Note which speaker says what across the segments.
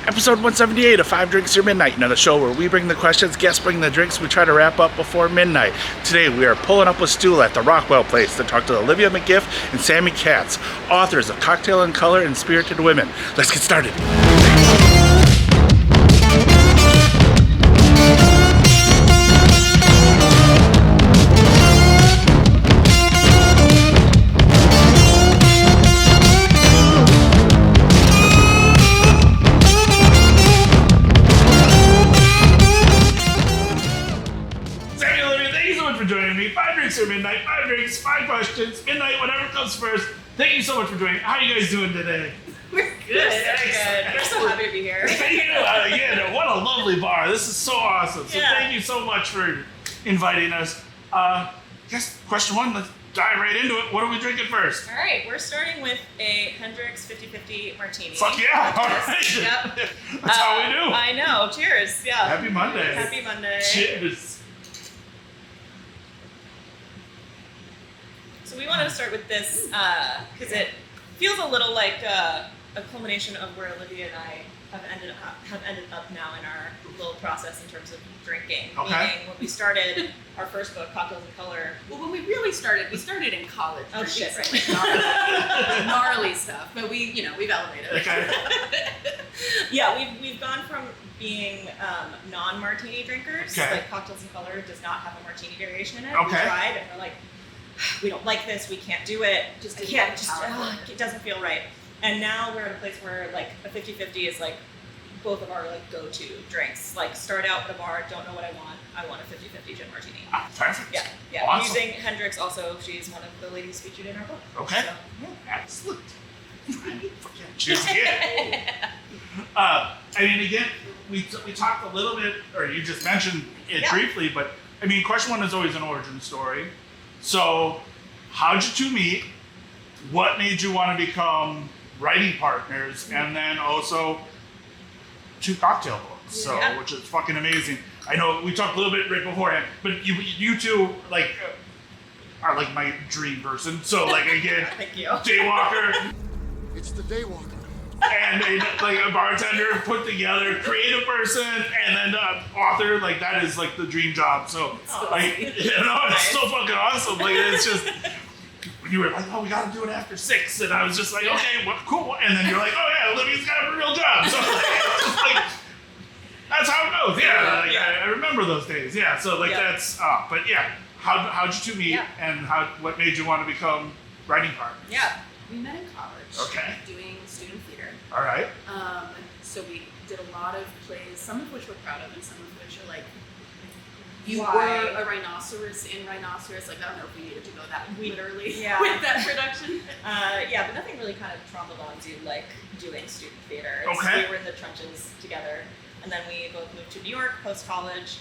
Speaker 1: Episode 178 of 5 Drinks Through Midnight, another show where we bring the questions, guests bring the drinks, we try to wrap up before midnight. Today we are pulling up a stool at the Rockwell Place to talk to Olivia McGiff and Sammi Katz, authors of Cocktail and Color and Spirited Women. Let's get started. Midnight, 5 drinks, 5 questions, midnight, whatever comes first. Thank you so much for joining. How are you guys doing today?
Speaker 2: We're good. We're so happy to be here.
Speaker 1: Thank you. Again, what a lovely bar. This is so awesome. So Thank you so much for inviting us. Guess question one, let's dive right into it. What are we drinking first?
Speaker 2: All right, we're starting with a Hendrick's 50/50 martini.
Speaker 1: Fuck yeah. All right.
Speaker 2: Yep.
Speaker 1: That's how we do.
Speaker 2: I know. Cheers. Yeah.
Speaker 1: Happy Monday.
Speaker 2: Happy Monday.
Speaker 1: Cheers.
Speaker 2: So we wanted to start with this because it feels a little like a culmination of where Olivia and I have ended up now in our little process in terms of drinking.
Speaker 1: Okay.
Speaker 2: Meaning when we started our first book, Cocktails and Color.
Speaker 3: Well, when we really started, we started in college.
Speaker 2: Oh shit! Right.
Speaker 3: Like gnarly stuff, but we've elevated.
Speaker 1: Okay.
Speaker 2: Yeah, we've gone from being non-martini drinkers.
Speaker 1: Okay.
Speaker 2: Like Cocktails and Color does not have a martini variation in it.
Speaker 1: Okay.
Speaker 2: We tried and we're like, we don't like this. We can't do it. It doesn't feel right. And now we're at a place where like a 50/50 is like both of our like go-to drinks. Like start out at a bar, don't know what I want a 50/50 gin martini.
Speaker 1: Ah, perfect.
Speaker 2: Yeah.
Speaker 1: Awesome.
Speaker 2: Using Hendrick's also, she's one of the ladies featured in our book.
Speaker 1: Okay.
Speaker 2: So,
Speaker 1: Excellent. Cheers again. Again, we talked a little bit, or you just mentioned it briefly, but question one is always an origin story. So, how'd you two meet? What made you want to become writing partners? And then also 2 cocktail books, which is fucking amazing. I know we talked a little bit right beforehand, but you two are like my dream person. So again,
Speaker 2: thank you.
Speaker 1: Daywalker.
Speaker 4: It's the Daywalker.
Speaker 1: And a bartender put together, creative person, and then author. That is the dream job. So it's so fucking awesome. It's just you were like, oh, we gotta do it after 6, and I was just like, okay, well, cool. And then you're like, oh yeah, Olivia's got a real job. So that's how it goes. I remember those days. Yeah. So that's. But yeah, how'd you two meet, and what made you want to become writing partners?
Speaker 3: Yeah, we met in college.
Speaker 1: Okay.
Speaker 3: Doing student theater.
Speaker 1: All right.
Speaker 3: So we did a lot of plays, some of which we're proud of, and some of which are like, you
Speaker 2: Why?
Speaker 3: were a rhinoceros in Rhinoceros. I don't know if we needed to go that literally with that production.
Speaker 2: But nothing really kind of trundled onto doing student theater.
Speaker 1: Okay.
Speaker 2: We were in the trenches together, and then we both moved to New York post-college.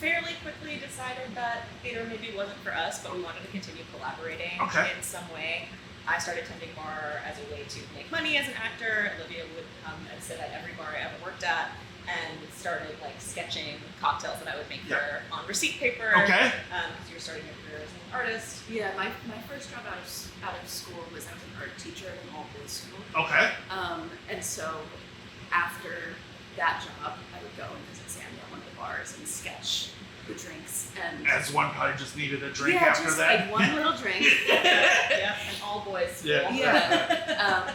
Speaker 2: Fairly quickly decided that theater maybe wasn't for us, but we wanted to continue collaborating in some way. I started tending bar as a way to make money as an actor. Olivia would come and sit at every bar I ever worked at and started sketching cocktails that I would make her on receipt paper.
Speaker 1: Okay.
Speaker 2: Because you were starting your career as an artist.
Speaker 3: Yeah, my first job out of school was as an art teacher at an all-boys school.
Speaker 1: Okay.
Speaker 3: And so after that job, I would go and visit Sammy at one of the bars and sketch the drinks. And
Speaker 1: as one probably just needed a drink after
Speaker 3: just
Speaker 1: that.
Speaker 3: one little drink.
Speaker 2: An all-boys school.
Speaker 3: Yeah.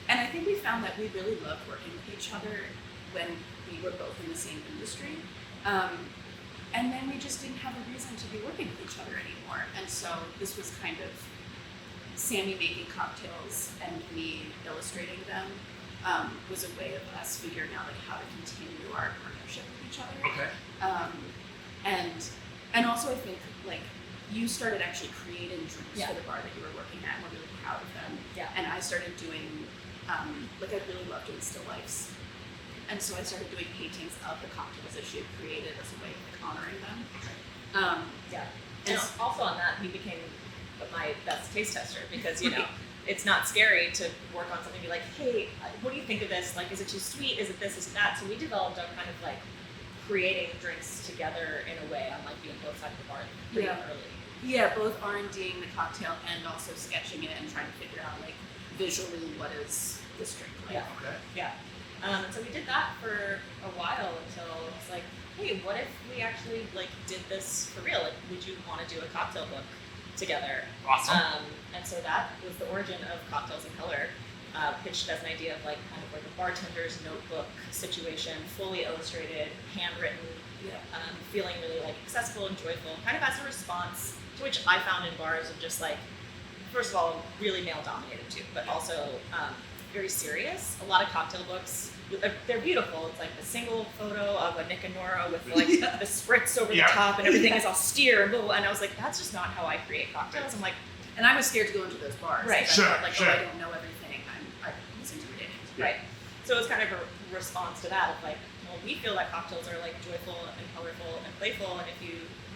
Speaker 3: And I think we found that we really loved working with each other when we were both in the same industry. And then we just didn't have a reason to be working with each other anymore. And so this was kind of Sammy making cocktails and me illustrating them was a way of us figuring out how to continue our partnership with each other.
Speaker 1: Okay.
Speaker 3: And also I think you started actually creating drinks for the bar that you were working at, and we're really proud of them.
Speaker 2: Yeah.
Speaker 3: And I started doing I really loved doing still lifes. And so I started doing paintings of the cocktails that she had created as a way of honoring them.
Speaker 2: And also on that, he became my best taste tester because, it's not scary to work on something and be like, hey, what do you think of this? Is it too sweet? Is it this? Is it that? So we developed a kind of creating drinks together in a way on being both sides of the bar pretty early.
Speaker 3: Yeah, both R&Ding the cocktail and also sketching it and trying to figure out visually what is this drink like.
Speaker 2: Yeah. And so we did that for a while until it was like, hey, what if we actually like did this for real? Like, would you want to do a cocktail book together?
Speaker 1: Awesome.
Speaker 2: And so that was the origin of Cocktails in Color, pitched as an idea of like kind of like a bartender's notebook situation, fully illustrated, handwritten, feeling really like accessible and joyful, kind of as a response to which I found in bars of just like, first of all, really male dominated too, but also very serious. A lot of cocktail books, they're beautiful. It's like a single photo of a Nick and Nora with like the spritz over the top and everything is austere and blah, blah, and I was like, that's just not how I create cocktails. I'm like,
Speaker 3: and I was scared to go into those bars.
Speaker 2: Right.
Speaker 3: I felt like, oh, I don't know everything. I was intimidated.
Speaker 2: Right. So it was kind of a response to that of like, well, we feel that cocktails are like joyful and colorful and playful, and if you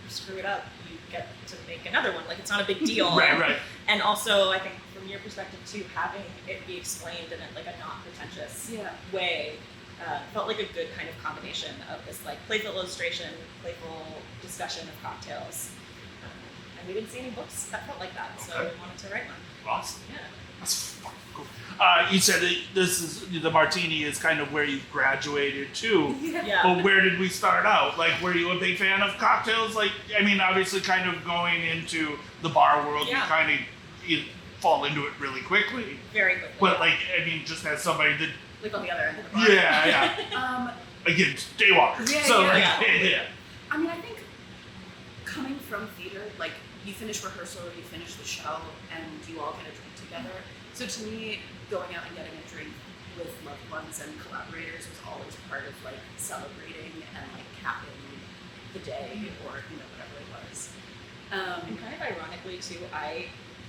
Speaker 2: screw it up, you get to make another one. Like, it's not a big deal.
Speaker 1: Right.
Speaker 2: And also, I think from your perspective too, having it be explained in like a non-pretentious way felt like a good kind of combination of this like playful illustration, playful discussion of cocktails. And we didn't see any books that felt like that, so we wanted to write one.
Speaker 1: Awesome.
Speaker 2: Yeah.
Speaker 1: That's fucking cool. You said that this is the martini is kind of where you graduated to.
Speaker 2: Yeah.
Speaker 1: But where did we start out? Like, were you a big fan of cocktails? Like, I mean, obviously, kind of going into the bar world, you fall into it really quickly.
Speaker 2: Very quickly.
Speaker 1: But like, I mean, just as somebody that.
Speaker 3: Like on the other end of the bar.
Speaker 1: Yeah. Again, daywalker.
Speaker 3: Yeah. I mean, I think coming from theater, like you finish rehearsal, you finish the show, and you all get a drink together. So to me, going out and getting a drink with loved ones and collaborators was always part of like celebrating and like capping the day or whatever it was.
Speaker 2: And kind of ironically too, I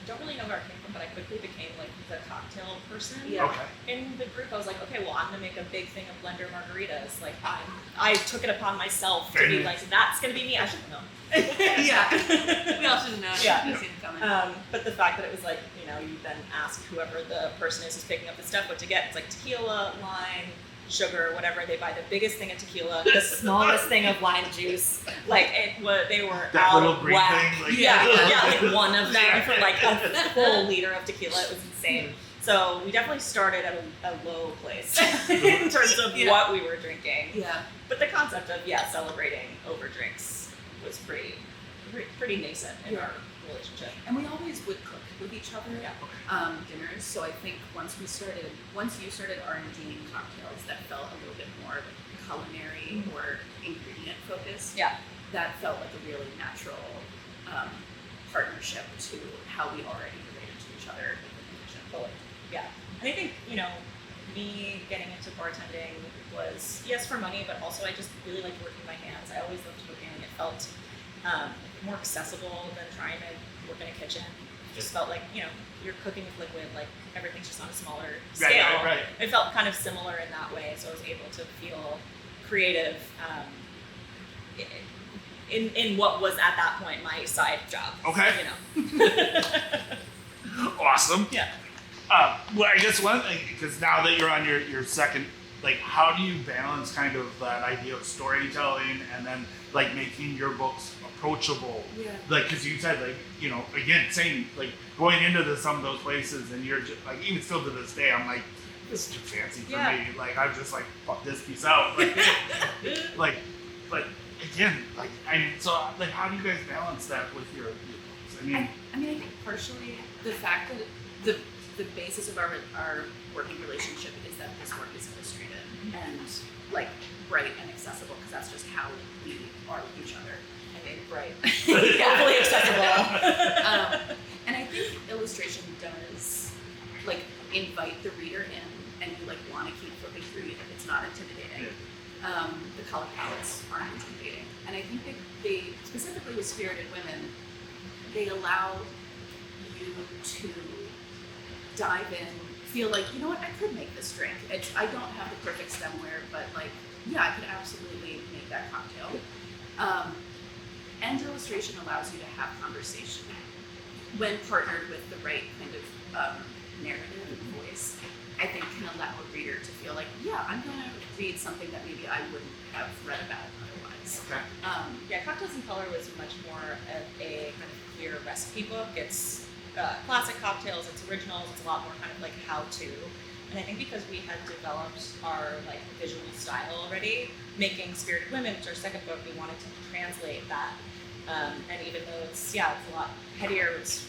Speaker 2: don't really know where it came from, but I quickly became like the cocktail person.
Speaker 3: Yeah.
Speaker 1: Okay.
Speaker 2: In the group, I was like, okay, well, I'm gonna make a big thing of blender margaritas. Like, I took it upon myself to be like, that's gonna be me. I should know.
Speaker 3: Yeah. We all should have known.
Speaker 2: Yeah.
Speaker 3: We've seen it coming.
Speaker 2: But the fact that it was like, you then ask whoever the person is who's picking up the stuff what to get. It's like tequila, lime, sugar, whatever. They buy the biggest thing of tequila, the smallest thing of lime juice. Like they were
Speaker 1: That
Speaker 2: out
Speaker 1: little
Speaker 2: of
Speaker 1: green
Speaker 2: whack.
Speaker 1: thing. Like,
Speaker 2: Like one of them for like a full liter of tequila. It was insane. So we definitely started at a low place in terms of what we were drinking.
Speaker 3: Yeah.
Speaker 2: But the concept of celebrating over drinks was pretty nascent in our relationship.
Speaker 3: And we always would cook with each other dinners. So I think once you started R&Ding cocktails that felt a little bit more culinary or ingredient focused, that felt like a really natural partnership to how we already related to each other.
Speaker 2: Fully. Yeah. And I think, me getting into bartending was, yes, for money, but also I just really liked working my hands. I always loved cooking. It felt more accessible than trying to work in a kitchen. It just felt like, you're cooking with liquid, like everything's just on a smaller scale.
Speaker 1: Right.
Speaker 2: It felt kind of similar in that way, so I was able to feel creative in what was at that point my side job.
Speaker 1: Okay. Awesome.
Speaker 2: Yeah.
Speaker 1: Well, I guess one thing, because now that you're on your second, like, how do you balance kind of that idea of storytelling and then like making your books approachable?
Speaker 3: Yeah.
Speaker 1: Like, because you said like, again, same, like going into some of those places and you're just like, even still to this day, I'm like, this is too fancy for me. Like, I'm just like, fuck this piece out. Like, but again, like, so like, how do you guys balance that with your books? I mean,
Speaker 3: I think partially the fact that the basis of our working relationship is that this work is illustrated and like bright and accessible, because that's just how we are with each other.
Speaker 2: I mean, bright. Fully accessible.
Speaker 3: And I think illustration does like invite the reader in, and you like want to keep flipping through it. It's not intimidating. The color palettes aren't intimidating, and I think they specifically with Spirited Women, they allow you to dive in, feel like, I could make this drink. I don't have the perfect stemware, but like, I could absolutely make that cocktail. And illustration allows you to have conversation when partnered with the right kind of narrative and voice. I think can allow a reader to feel like, I'm going to read something that maybe I wouldn't have read about otherwise.
Speaker 1: okay.
Speaker 2: Cocktails in Color was much more of a kind of clear recipe book. It's classic cocktails, it's originals, it's a lot more kind of like how to. And I think because we had developed our like visual style already, making Spirited Women, which is our second book, we wanted to translate that. And even though it's a lot headier, it's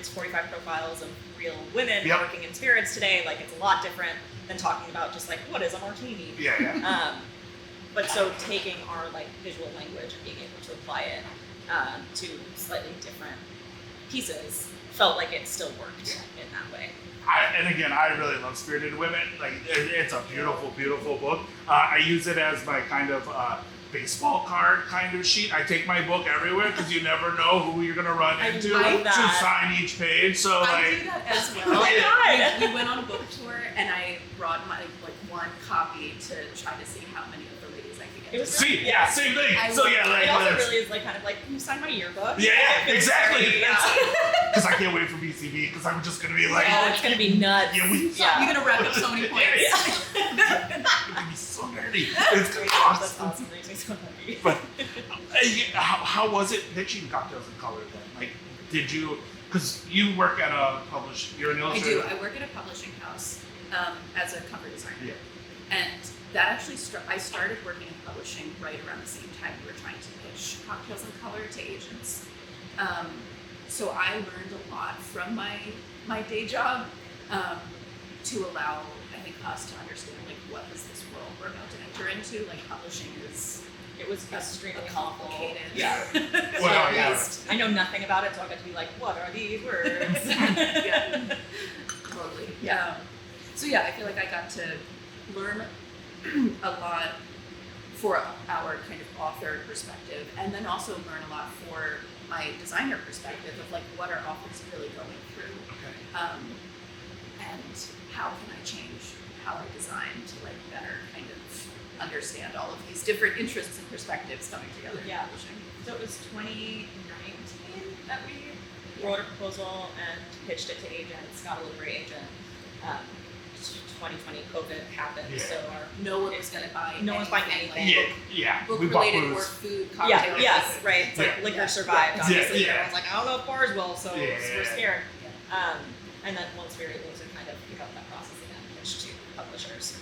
Speaker 2: 45 profiles of real women working in spirits today, like it's a lot different than talking about just like, what is a martini? But so taking our like visual language and being able to apply it to slightly different pieces felt like it still worked in that way.
Speaker 1: And again, I really love Spirited Women. Like, it's a beautiful, beautiful book. I use it as my kind of baseball card kind of sheet. I take my book everywhere because you never know who you're going to run into to sign each page. So
Speaker 3: I do that as well.
Speaker 2: Oh my God.
Speaker 3: We went on a book tour, and I brought my one copy to try to see how many of the ladies I could get.
Speaker 1: Same thing.
Speaker 3: It
Speaker 2: also really is like kind of like, can you sign my yearbook?
Speaker 1: Yeah, exactly. Because I can't wait for BCB because I'm just gonna be like,
Speaker 2: it's gonna be nuts.
Speaker 3: You're gonna rack up so many points.
Speaker 1: It's gonna be so nerdy. It's gonna be awesome.
Speaker 2: That's amazing. So nerdy.
Speaker 1: But how was it pitching Cocktails in Color then? Like, did you? Because you work at a you're an illustrator.
Speaker 3: I do. I work at a publishing house as a cover designer.
Speaker 1: Yeah.
Speaker 3: And that actually, I started working in publishing right around the same time we were trying to pitch Cocktails in Color to agents. So I learned a lot from my day job to allow, I think, us to understand like what is this world we're about to enter into. Like publishing
Speaker 2: it was extremely
Speaker 3: complicated.
Speaker 2: Yeah. I know nothing about it, so I got to be like, what are these words?
Speaker 3: Totally. So I feel like I got to learn a lot for our kind of author perspective, and then also learn a lot for my designer perspective of like what are authors really going through, and how can I change how I design to like better kind of understand all of these different interests and perspectives coming together.
Speaker 2: Yeah. So it was 2019 that we wrote a proposal and pitched it to agents, got a literary agent. 2020 COVID happened, so
Speaker 3: no one was going to buy.
Speaker 2: No one's buying anything.
Speaker 3: Book related or food, cocktails.
Speaker 2: Yes, right. It's like liquor survived. Obviously, everyone's like, I don't know if bars will, so we're scared. And then once we were able to kind of pick up that process again, pitch to publishers.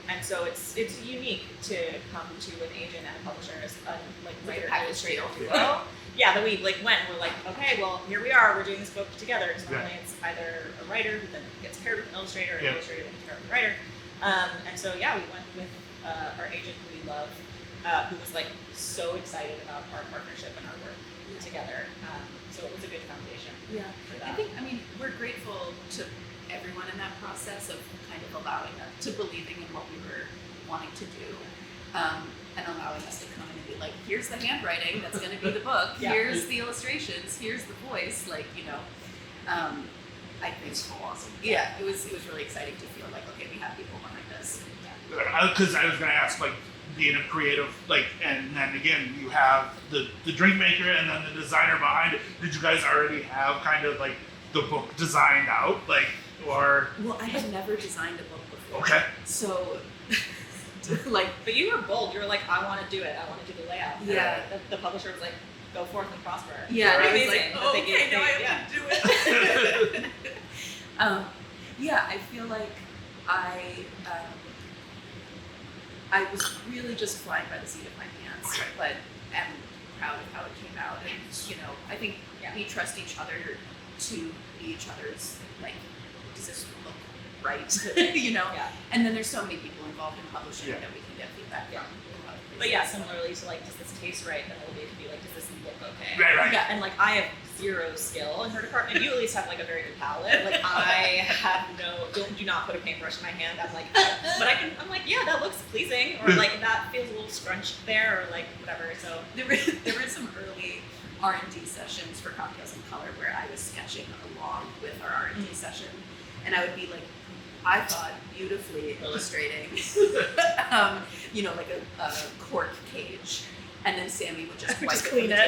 Speaker 2: And so it's unique to come to an agent and a publisher as a like writer illustrator. That we like went and we're like, okay, well here we are, we're doing this book together. Because normally it's either a writer who then gets paired with an illustrator, or an illustrator who gets paired with a writer. And so we went with our agent who we love, who was like so excited about our partnership and our work together. So it was a good foundation. For that.
Speaker 3: I mean, we're grateful to everyone in that process of kind of allowing us to believing in what we were wanting to do, and allowing us to come in and be like, here's the handwriting that's going to be the book, here's the illustrations, here's the voice, like, I think it's awesome. It was really exciting to feel like, okay, we have people behind us.
Speaker 1: Because I was going to ask, like, being a creative, like, and then again, you have the drink maker and then the designer behind it. Did you guys already have kind of like the book designed out, like, or?
Speaker 3: Well, I had never designed a book before.
Speaker 1: Okay.
Speaker 3: So, like,
Speaker 2: but you were bold. You were like, I want to do it. I want to do the layout.
Speaker 3: Yeah.
Speaker 2: The publisher was like, go forth and prosper.
Speaker 3: Yeah.
Speaker 2: I
Speaker 3: was like, okay, now I have to do it. I feel like I was really just flying by the seat of my pants, but am proud of how it came out. And, I think we trust each other to be each other's, like, does this look right? And then there's so many people involved in publishing that we can get feedback from. But
Speaker 2: similarly to like, does this taste right? Then Olivia could be like, does this look okay?
Speaker 1: Right.
Speaker 2: Yeah, and like I have zero skill in her department. You at least have like a very good palette. Like I have do not put a paintbrush in my hand. I'm like, but I'm like, that looks pleasing, or like that feels a little scrunched there, or like whatever. So
Speaker 3: there were some early R&D sessions for Cocktails in Color where I was sketching along with our R&D session, and I would be like, I thought beautifully illustrating, like a cork cage, and then Sammy would just wipe
Speaker 2: clean it
Speaker 3: up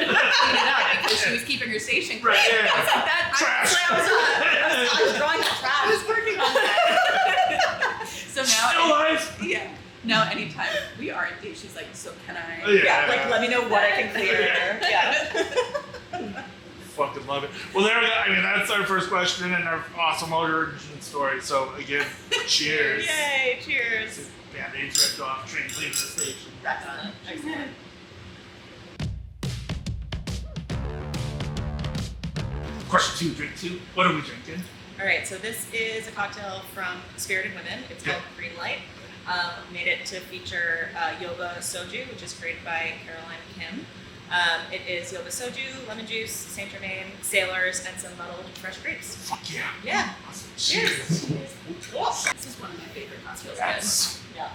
Speaker 3: because she was keeping her station clean.
Speaker 1: Right,
Speaker 3: I was like, that
Speaker 1: trash.
Speaker 2: I was drawing the trash.
Speaker 3: I was working on that. So now,
Speaker 1: Still alive?
Speaker 3: now anytime we R&D, she's like, so can I?
Speaker 2: Like let me know what I can clear.
Speaker 1: fucking love it. Well, there we go. I mean, that's our first question and our awesome origin story. So again, cheers.
Speaker 2: Yay! Cheers.
Speaker 1: Band-Aids ripped off, train leaving the station.
Speaker 2: Excellent. Excellent.
Speaker 1: Question 2, drink 2. What are we drinking?
Speaker 2: All right, so this is a cocktail from Spirited Women. It's called Green Light. Made it to feature yoga soju, which is created by Caroline Kim. It is yoga soju, lemon juice, Saint Germain, sailors, and some muddled fresh grapes.
Speaker 1: Fuck yeah.
Speaker 2: Yeah.
Speaker 1: Awesome.
Speaker 2: Cheers.
Speaker 1: Cheers.
Speaker 3: This is one of my favorite cocktails.
Speaker 1: That's,
Speaker 2: Yeah.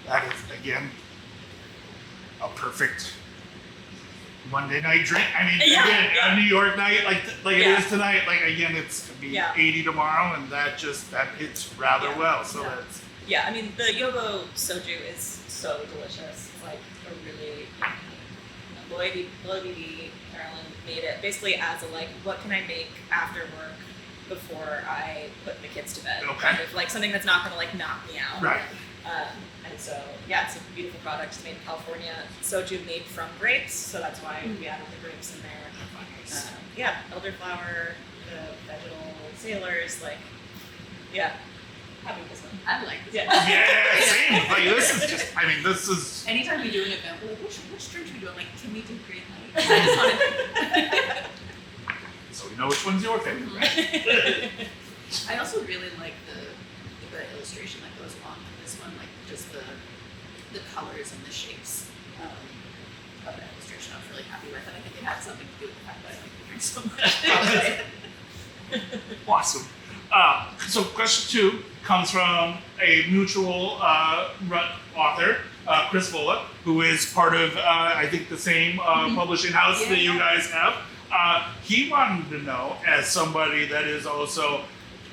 Speaker 1: that is, again, a perfect Monday night drink. I mean,
Speaker 2: Yeah,
Speaker 1: again,
Speaker 2: yeah.
Speaker 1: a New York night like
Speaker 2: Yeah.
Speaker 1: it is tonight. Like again, it's gonna be
Speaker 2: Yeah.
Speaker 1: 80 tomorrow, and that hits rather
Speaker 2: Yeah.
Speaker 1: well. So
Speaker 2: Yeah.
Speaker 1: that's
Speaker 2: Yeah, I mean, the yoga soju is so delicious. It's like a really, Lloyd Carolyn made it basically as a like, what can I make after work before I put the kids to bed?
Speaker 1: Okay.
Speaker 2: Kind of like something that's not gonna like knock me out.
Speaker 1: right.
Speaker 2: And so, yeah, it's a beautiful product. It's made in California. Soju made from grapes, so that's why we added the grapes in there. Yeah, elderflower, the vegetal sailors, like, yeah. Happy this one.
Speaker 3: I like this.
Speaker 2: Yeah.
Speaker 1: Yeah, same. Like this is just. I mean, this is.
Speaker 3: Anytime we do an event, we're like, which drink should we do? I'm like, can we do Green Light? I just wanna-
Speaker 1: So we know which one's your favorite, right?
Speaker 3: I also really like the illustration that goes along with this one, like just the colors and the shapes of the illustration. I was really happy with, and I think it had something to do with the fact that I like the drink so much.
Speaker 1: Awesome. So question 2 comes from a mutual author, Chris Vola, who is part of, I think, the same publishing house that you guys have. He wanted to know, as somebody that is also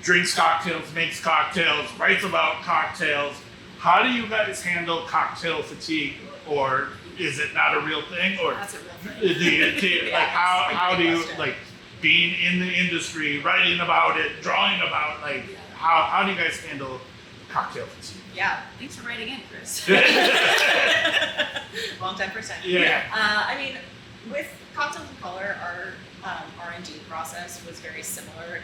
Speaker 1: drinks cocktails, makes cocktails, writes about cocktails, how do you guys handle cocktail fatigue, or is it not a real thing? Or
Speaker 3: That's a real thing.
Speaker 2: Yeah,
Speaker 1: how do you
Speaker 2: question.
Speaker 1: like being in the industry, writing about it, drawing about like how do you guys handle cocktail fatigue?
Speaker 2: Yeah.
Speaker 3: Thanks for writing in, Chris.
Speaker 2: Long time %.
Speaker 1: Yeah.
Speaker 2: I mean, with Cocktails in Color, our R&D process was very similar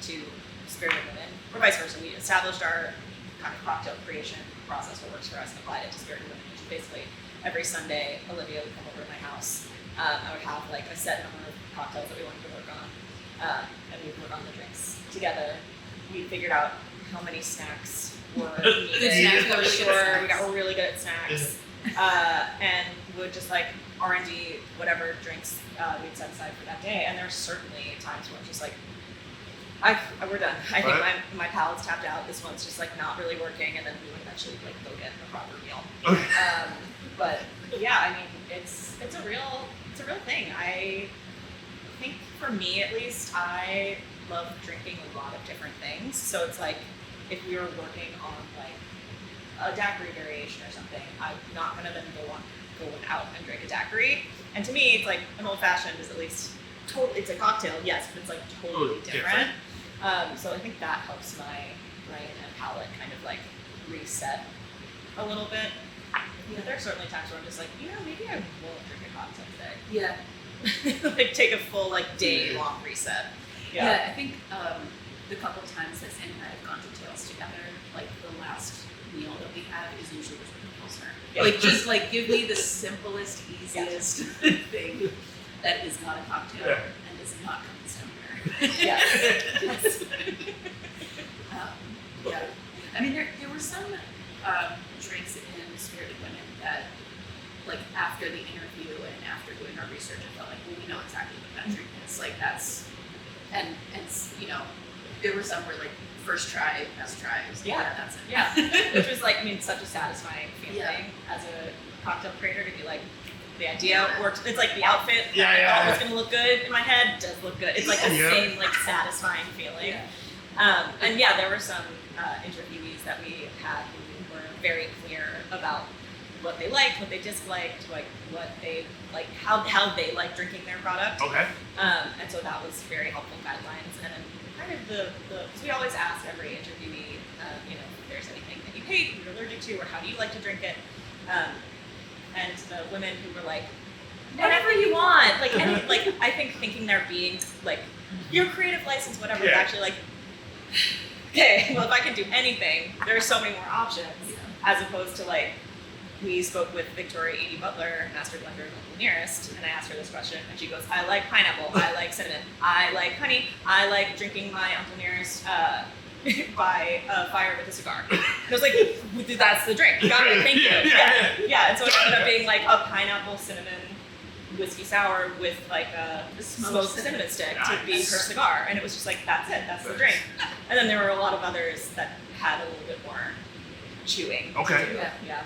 Speaker 2: to Spirited Women, or vice versa. We established our kind of cocktail creation process, what works for us, and applied it to Spirited Women, which is basically every Sunday, Olivia would come over to my house. I would have like a set number of cocktails that we wanted to work on, and we'd work on the drinks together. We figured out how many snacks were needed.
Speaker 3: Good snacks,
Speaker 2: We got really good at snacks. And would just like R&D whatever drinks we'd set aside for that day. And there's certainly times where I'm just like, we're done. I think my palate's tapped out. This one's just like not really working, and then we would eventually like go get a proper meal. But yeah, I mean, it's a real thing. I think for me at least, I love drinking a lot of different things. So it's like if we were working on like a daiquiri variation or something, I'm not gonna then go out and drink a daiquiri. And to me, it's like an old fashioned is at least it's a cocktail, yes, but it's like totally different. So I think that helps my brain and palate kind of like reset a little bit. Yeah, there are certainly times where I'm just like, maybe I won't drink a cocktail today.
Speaker 3: Yeah.
Speaker 2: Like take a full like day long reset.
Speaker 3: Yeah, I think the couple times that Sam and I have gone to Tales together, like the last meal that we had is usually with a Pilsner.
Speaker 2: Yeah.
Speaker 3: Like just like give me the simplest, easiest thing that is not a cocktail and does not come in somewhere.
Speaker 2: Yeah.
Speaker 3: Yeah. I mean, there were some drinks in Spirited Women that, like, after the interview and after doing our research, I felt like, well, we know exactly what that drink is. Like, that's, and there were some where, like, first try, best try.
Speaker 2: Yeah.
Speaker 3: That's it.
Speaker 2: Yeah. Which was, like, I mean, such a satisfying feeling
Speaker 3: Yeah.
Speaker 2: as a cocktail creator to be like, the idea worked. It's like the outfit that
Speaker 1: Yeah,
Speaker 2: I
Speaker 1: yeah,
Speaker 2: thought was going to look good in my head does look good. It's like the same, like, satisfying feeling.
Speaker 3: Yeah.
Speaker 2: And yeah, there were some interviewees that we had who were very clear about what they liked, what they disliked, like what they like, how they like drinking their product.
Speaker 1: Okay.
Speaker 2: And so that was very helpful guidelines. And then kind of because we always ask every interviewee, if there's anything that you hate, you're allergic to, or how do you like to drink it. And the women who were like, whatever you want. Like, any, like I think thinking they're being like your creative license, whatever, is actually like, okay, well, if I can do anything, there are so many more options, as opposed to like, we spoke with Victoria Edie Butler, master blender and local nearest, and I asked her this question, and she goes, I like pineapple, I like cinnamon, I like honey, I like drinking my Uncle Nearest by a fire with a cigar. And I was like, that's the drink. Got it, thank you. Yeah, and so it ended up being like a pineapple cinnamon whiskey sour with like a smoked cinnamon stick to be her cigar. And it was just like, that's it, that's the drink. And then there were a lot of others that had a little bit more chewing.
Speaker 1: Okay.
Speaker 2: Yeah.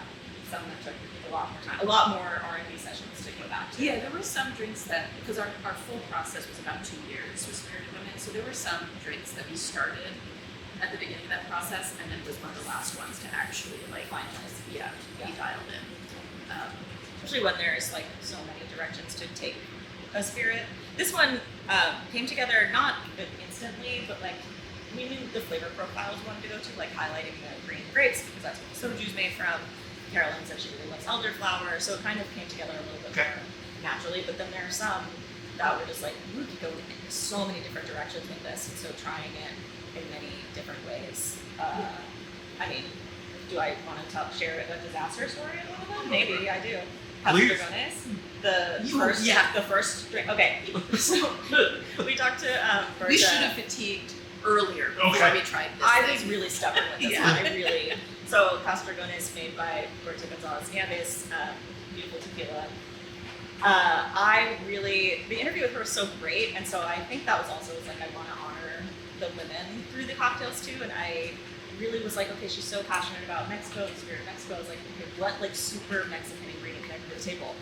Speaker 2: Some that took a lot more time, a lot more R&D sessions to go back to.
Speaker 3: Yeah, there were some drinks that, because our full process was about 2 years with Spirit of Women, so there were some drinks that we started at the beginning of that process, and then was one of the last ones to actually like finalize, be dialed in.
Speaker 2: Especially when there's like so many directions to take a spirit. This one came together not instantly, but like we knew the flavor profiles we wanted to go to, like highlighting the green grapes because that's what the soju's made from. Carolyn said she really loves elderflower, so it kind of came together a little bit more naturally. But then there are some that were just like, we could go in so many different directions with this, and so trying it in many different ways. I mean, do I want to share a disaster story a little bit? Maybe I do.
Speaker 1: Please.
Speaker 2: The first drink. Okay, so we talked to Berta.
Speaker 3: We should have fatigued earlier before we tried this.
Speaker 2: I was really stubborn with this one. So Casa Dragones made by Berta Gonzalez Nieves, beautiful tequila. The interview with her was so great, and so I think that was also like I want to honor the women through the cocktails too, and I really was like, okay, she's so passionate about Mexico, the spirit of Mexico. I was like, okay, what like super Mexican ingredient can I bring to the table?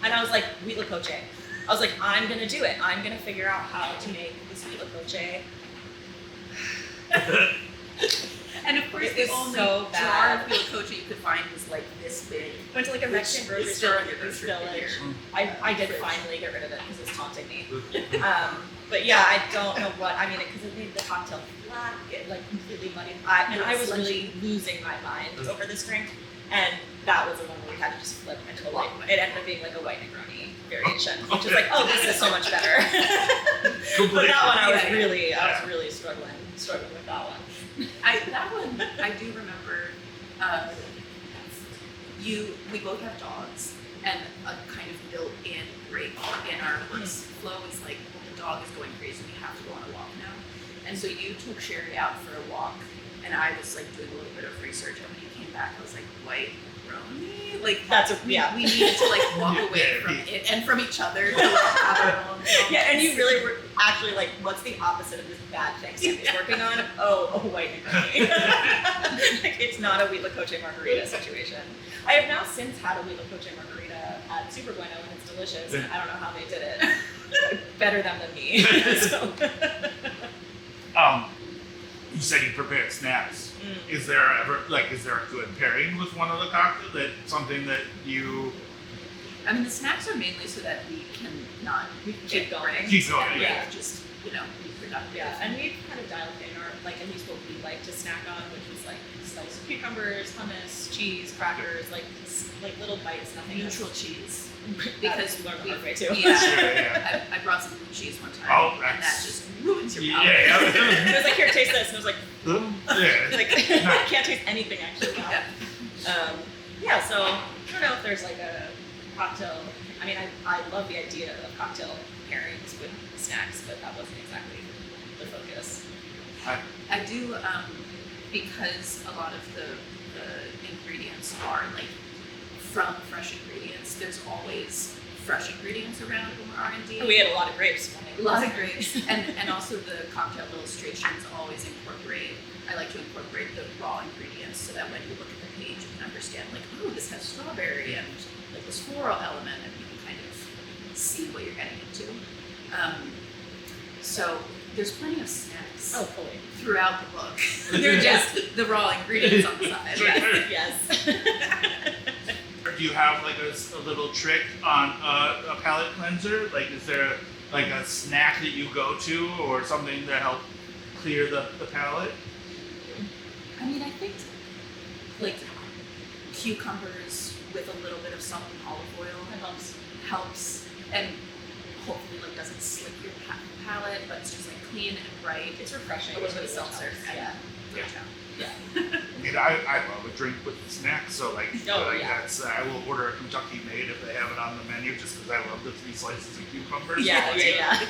Speaker 2: And I was like, huitlacoche. I was like, I'm gonna do it. I'm gonna figure out how to make this huitlacoche.
Speaker 3: And of course, the only jar of huitlacoche you could find was like this big.
Speaker 2: Went to like a Mexican grocery store in the East Village. I did finally get rid of it because it was taunting me. But yeah, I don't know what, I mean, because it made the cocktail flat, get like completely muddy. I was really losing my mind over this drink. And that was the one where we had to just flip into like, it ended up being like a white Negroni variation, which is like, oh, this is so much better. But that one I was really struggling with that one.
Speaker 3: That one, I do remember, we both have dogs, and a kind of built-in break in our workflow is like, well, the dog is going crazy, we have to go on a walk now. And so you took Sherry out for a walk, and I was like doing a little bit of research, and when you came back, I was like, white Negroni? Like, we needed to like walk away from it and from each other to like have our own.
Speaker 2: Yeah, and you really were actually like, what's the opposite of this bad thing Sammy's working on? Oh, a white Negroni. Like, it's not a huitlacoche margarita situation. I have now since had a huitlacoche margarita at Super Bueno, and it's delicious. And I don't know how they did it. Better them than me. So.
Speaker 1: You said you prepared snacks. Is there a good pairing with one of the cocktails? That something that you?
Speaker 3: I mean, the snacks are mainly so that we can not
Speaker 2: keep going.
Speaker 1: Keep going.
Speaker 3: And
Speaker 1: Yeah.
Speaker 3: Just be productive.
Speaker 2: Yeah, and we've kind of dialed in our like at least what we like to snack on, which was like sliced cucumbers, hummus, cheese, crackers, like little bites, nothing.
Speaker 3: Neutral cheese.
Speaker 2: Because we learned the hard way too.
Speaker 3: Yeah. I brought some blue cheese one time, and that just ruins your palate.
Speaker 2: And it was like, here, taste this, and I was like,
Speaker 1: yeah.
Speaker 2: I can't taste anything actually now. So I don't know if there's like a cocktail. I mean, I love the idea of cocktail pairings with snacks, but that wasn't exactly the focus.
Speaker 3: I do, because a lot of the ingredients are like from fresh ingredients. There's always fresh ingredients around when we're R&D.
Speaker 2: We had a lot of grapes.
Speaker 3: A lot of grapes, and also the cocktail illustrations always incorporate. I like to incorporate the raw ingredients so that when you look at the page, you can understand like, oh, this has strawberry and like this floral element, and you can kind of see what you're getting into. So there's plenty of snacks throughout the book. They're just the raw ingredients on the side.
Speaker 2: Yes.
Speaker 1: Do you have like a little trick on a palate cleanser? Like, is there like a snack that you go to or something to help clear the palate?
Speaker 3: I mean, I think like cucumbers with a little bit of salt and olive oil.
Speaker 2: That
Speaker 3: Helps, and hopefully like doesn't slick your palate, but it's just like clean and bright.
Speaker 2: It's refreshing.
Speaker 3: A little bit of seltzer.
Speaker 2: Yeah.
Speaker 3: Yeah.
Speaker 1: I mean, I love a drink with snacks, so like,
Speaker 2: yeah.
Speaker 1: that's I will order a Kentucky Made if they have it on the menu, just because I love the 3 slices of cucumbers.
Speaker 2: Yeah.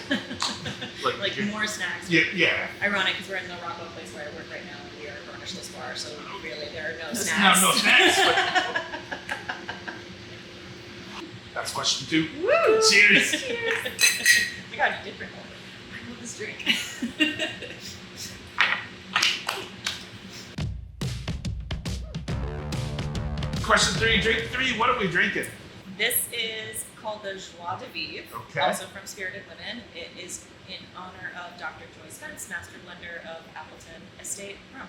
Speaker 1: Like
Speaker 2: more snacks.
Speaker 1: Yeah.
Speaker 2: Ironic, because we're in the Rockwell Place where I work right now, and we are a garnishless bar, so really there are no
Speaker 1: No
Speaker 2: snacks.
Speaker 1: snacks. That's question 2.
Speaker 2: Woo!
Speaker 1: Cheers.
Speaker 2: Cheers! I got a different one.
Speaker 3: I love this drink.
Speaker 1: Question 3, drink 3. What are we drinking?
Speaker 2: This is called the Joie de Vivre,
Speaker 1: Okay.
Speaker 2: also from Spirited Women. It is in honor of Dr. Joyce Spence, master blender of Appleton Estate rum.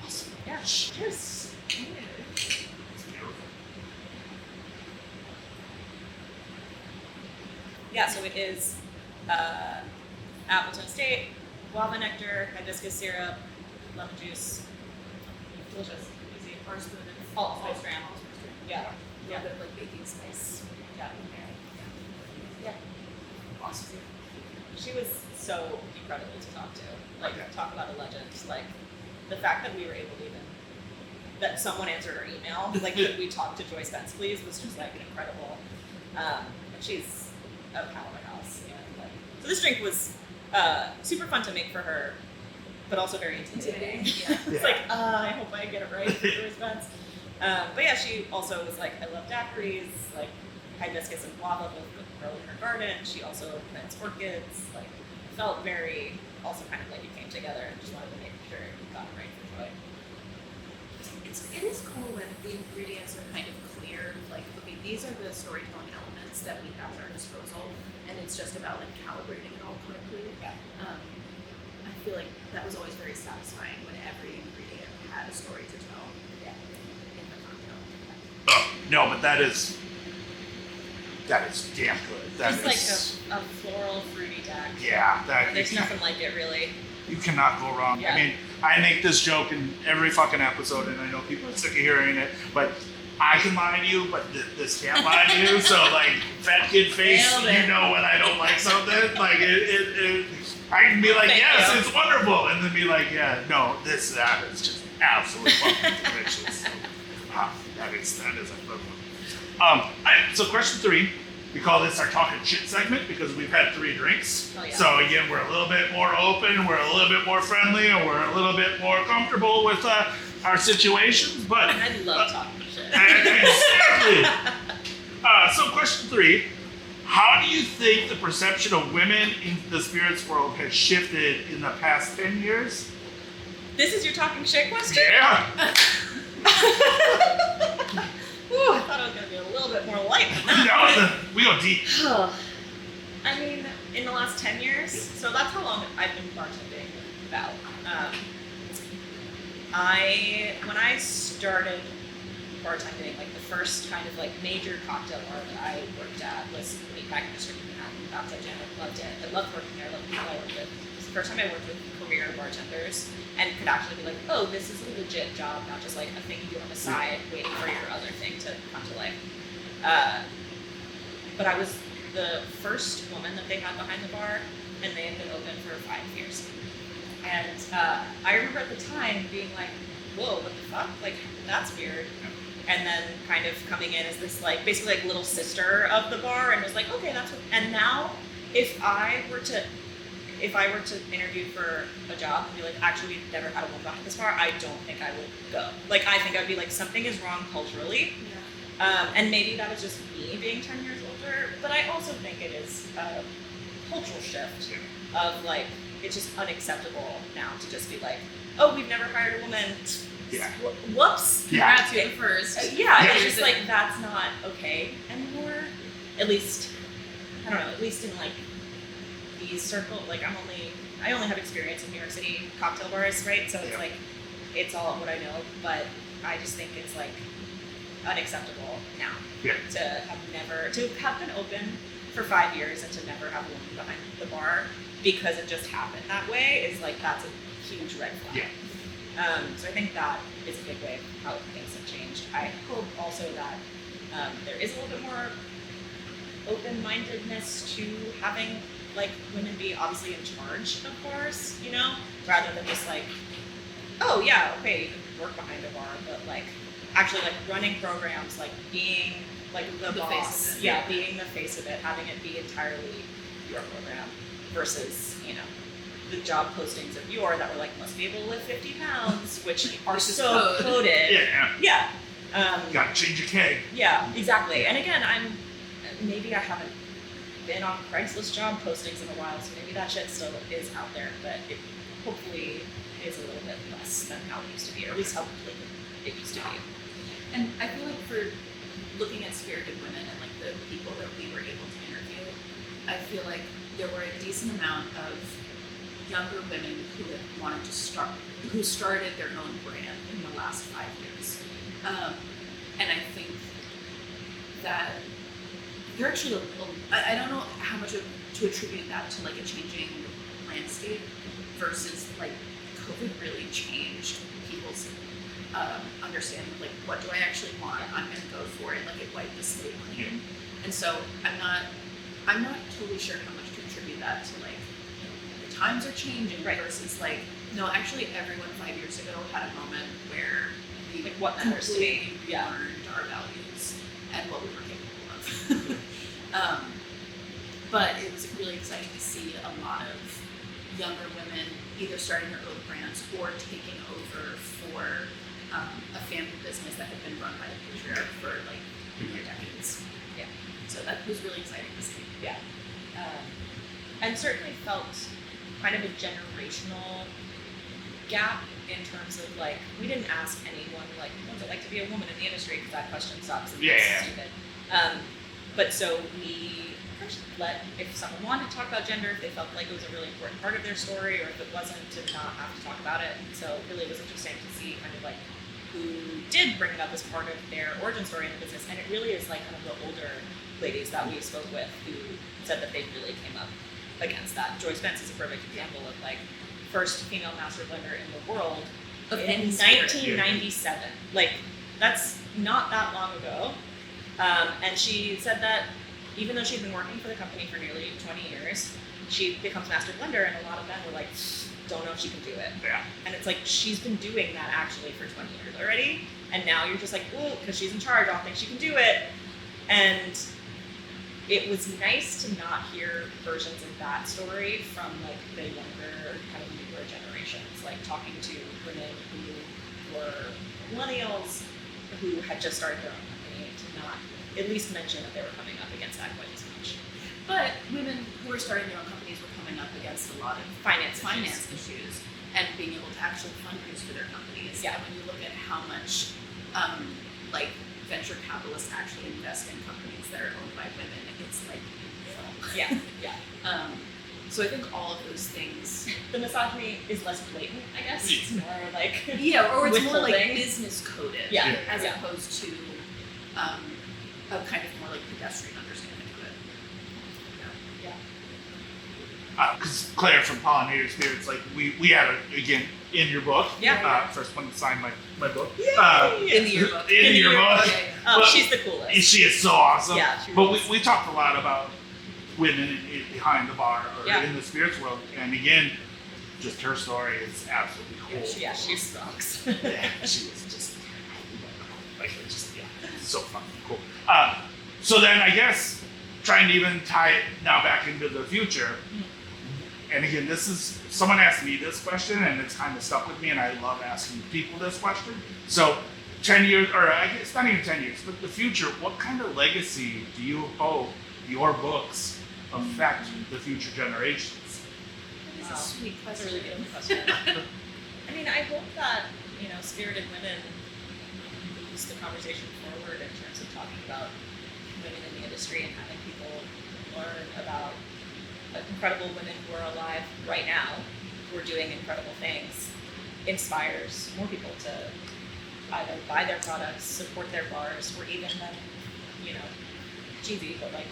Speaker 1: Awesome.
Speaker 2: Yeah. Cheers.
Speaker 1: It's beautiful.
Speaker 2: Yeah, so it is Appleton Estate, guava nectar, hibiscus syrup, lemon juice. Delicious. Easy. All spice gram. Yeah.
Speaker 3: A little bit of like baking spice.
Speaker 2: Yeah. Yeah.
Speaker 1: Awesome.
Speaker 2: She was so incredible to talk to. Like,
Speaker 1: Okay.
Speaker 2: talk about a legend. Like, the fact that we were able to even, that someone answered our email, like, could we talk to Joyce Spence, please, was just, like, incredible. And she's a powerhouse. And, like, so this drink was super fun to make for her, but also very intimidating.
Speaker 3: Yeah.
Speaker 2: It's like, I hope I get it right for Joyce Spence. But yeah, she also was like, I love daiquiris, like hibiscus and guava both grow in her garden. She also plants orchids. Like, felt very, also kind of like it came together, and just wanted to make sure we got it right for Joy.
Speaker 3: It is cool when the ingredients are kind of clear. Like, okay, these are the storytelling elements that we have at our disposal, and it's just about like calibrating it all correctly.
Speaker 2: Yeah.
Speaker 3: I feel like that was always very satisfying when every ingredient had a story to tell.
Speaker 2: Yeah.
Speaker 3: In the cocktail.
Speaker 1: Oh, no, but that is damn good. That
Speaker 2: Just
Speaker 1: is,
Speaker 2: like a floral, fruity deck.
Speaker 1: yeah, that
Speaker 2: There's nothing like it, really.
Speaker 1: you cannot go wrong.
Speaker 2: Yeah.
Speaker 1: I mean, I make this joke in every fucking episode, and I know people are sick of hearing it, but I can lie to you, but this can't lie to you. So, like, fat kid face,
Speaker 2: Nailed it.
Speaker 1: you know when I don't like something. Like, I can be like,
Speaker 2: Thank
Speaker 1: yes,
Speaker 2: you.
Speaker 1: it's wonderful, and then be like, yeah, no, that is just absolutely fucking delicious. That is equivalent. So question 3, we call this our talking shit segment because we've had 3 drinks.
Speaker 2: Oh, yeah.
Speaker 1: So again, we're a little bit more open, we're a little bit more friendly, and we're a little bit more comfortable with our situations. But
Speaker 2: I love talking shit.
Speaker 1: exactly. So question 3, how do you think the perception of women in the spirits world has shifted in the past 10 years?
Speaker 2: This is your talking shit question?
Speaker 1: Yeah.
Speaker 2: Ooh, I thought it was going to be a little bit more light than that.
Speaker 1: No, we go deep.
Speaker 2: I mean, in the last 10 years, so that's how long I've been bartending about. When I started bartending, like the first kind of like major cocktail bar that I worked at was Meatpacking District in Manhattan. That's like, I loved it. I loved working there. I loved the people I worked with. It was the first time I worked with career bartenders and could actually be like, oh, this is a legit job, not just like a thing you do on the side, waiting for your other thing to come to life. But I was the first woman that they had behind the bar, and they had been open for 5 years. And I remember at the time being like, whoa, what the fuck? Like, that's weird. And then kind of coming in as this like basically like little sister of the bar, and was like, okay, that's what. And now, if I were to interview for a job and be like, actually, we've never had a woman behind this bar, I don't think I would go. Like, I think I'd be like, something is wrong culturally.
Speaker 3: Yeah.
Speaker 2: And maybe that is just me being 10 years older, but I also think it is a cultural shift of like, it's just unacceptable now to just be like, oh, we've never hired a woman.
Speaker 1: Yeah.
Speaker 2: Whoops.
Speaker 1: Yeah.
Speaker 3: That's you first.
Speaker 2: Yeah,
Speaker 1: Yeah.
Speaker 2: it's just like, that's not okay anymore. At least, I don't know, at least in like these circles, like I only have experience in New York City cocktail bars, right? So it's
Speaker 1: Yeah.
Speaker 2: like, it's all what I know, but I just think it's like unacceptable now
Speaker 1: Yeah.
Speaker 2: to have been open for 5 years and to never have a woman behind the bar because it just happened that way is like, that's a huge red flag.
Speaker 1: Yeah.
Speaker 2: So I think that is a big way how things have changed. I hope also that There is a little bit more open-mindedness to having like women be obviously in charge of bars, you know, rather than just like, oh yeah, okay, you can work behind a bar, but like actually like running programs, like being like the boss,
Speaker 3: face of it.
Speaker 2: yeah, being the face of it, having it be entirely your program versus, you know, the job postings of your that were like must be able to lift 50 pounds, which are
Speaker 3: Versus
Speaker 2: so
Speaker 3: code.
Speaker 2: coded.
Speaker 1: Yeah.
Speaker 2: Yeah.
Speaker 1: Gotta change your keg.
Speaker 2: Yeah, exactly. And again, maybe I haven't been on Craigslist job postings in a while, so maybe that shit still is out there, but it hopefully is a little bit less than how it used to be, or at least how blatant it used to be.
Speaker 3: And I feel like for looking at spirited women and like the people that we were able to interview, I feel like there were a decent amount of younger women who had wanted to who started their own brand in the last 5 years. And I think that they're actually, I don't know how much to attribute that to like a changing landscape versus like COVID really changed people's understanding of like, what do I actually want? I'm going to go for it. Like it wiped the slate clean. And so I'm not totally sure how much to attribute that to like, the times are changing versus like, no, actually everyone 5 years ago had a moment where we
Speaker 2: Like what matters to me.
Speaker 3: completely learned our values and what we were capable of. But it was really exciting to see a lot of younger women either starting their own brands or taking over for a family business that had been run by the patriarch for like decades.
Speaker 2: Yeah.
Speaker 3: So that was really exciting to see.
Speaker 2: Yeah. And certainly felt kind of a generational gap in terms of like, we didn't ask anyone like, what's it like to be a woman in the industry, because that question sucks and it's stupid. But so we let, if someone wanted to talk about gender, if they felt like it was a really important part of their story, or if it wasn't, to not have to talk about it. And so really it was interesting to see kind of like who did bring it up as part of their origin story in the business. And it really is like kind of the older ladies that we spoke with who said that they really came up against that. Joy Spence is a perfect example of like first female master blender in the world in 1997. Like that's not that long ago. And she said that even though she'd been working for the company for nearly 20 years, she becomes master blender, and a lot of men were like, don't know if she can do it.
Speaker 1: Yeah.
Speaker 2: And it's like, she's been doing that actually for 20 years already, and now you're just like, oh, because she's in charge, I don't think she can do it. And it was nice to not hear versions of that story from like the younger, kind of newer generations, like talking to women who were millennials who had just started their own company, to not at least mention that they were coming up against that quite as much.
Speaker 3: But women who were starting their own companies were coming up against a lot of finance issues and being able to actually fundraise for their companies.
Speaker 2: Yeah.
Speaker 3: And when you look at how much like venture capitalists actually invest in companies that are owned by women, it's like
Speaker 2: Yeah, yeah.
Speaker 3: So I think all of those things.
Speaker 2: The misogyny is less blatant, I guess. It's more like
Speaker 3: Yeah, or it's more like
Speaker 2: withholding.
Speaker 3: business coded.
Speaker 2: Yeah,
Speaker 3: As
Speaker 2: yeah.
Speaker 3: opposed to a kind of more like pedestrian understanding of it.
Speaker 2: Yeah.
Speaker 1: Because Claire from Pollinator Spirits, like we had it again in your book.
Speaker 2: Yeah.
Speaker 1: First one to sign my book.
Speaker 3: In the yearbook.
Speaker 1: In the yearbook.
Speaker 2: Oh,
Speaker 1: But
Speaker 2: she's the coolest.
Speaker 1: she is so awesome.
Speaker 2: Yeah, she
Speaker 1: But
Speaker 2: really
Speaker 1: we talked a lot about women behind the bar or
Speaker 2: Yeah.
Speaker 1: in the spirits world, and again, just her story is absolutely cool.
Speaker 2: Yeah, she sucks.
Speaker 1: Yeah, she was just like so fucking cool. So then I guess trying to even tie it now back into the future. And again, this is someone asked me this question, and it's kind of stuck with me, and I love asking people this question. So 10 years, or I guess not even 10 years, but the future, what kind of legacy do you hope your books affect the future generations?
Speaker 3: It's a sweet
Speaker 2: That's a
Speaker 3: question.
Speaker 2: really good question. I mean, I hope that, spirited women moves the conversation forward in terms of talking about women in the industry and having people learn about incredible women who are alive right now, who are doing incredible things, inspires more people to either buy their products, support their bars, or even then, cheesy, but like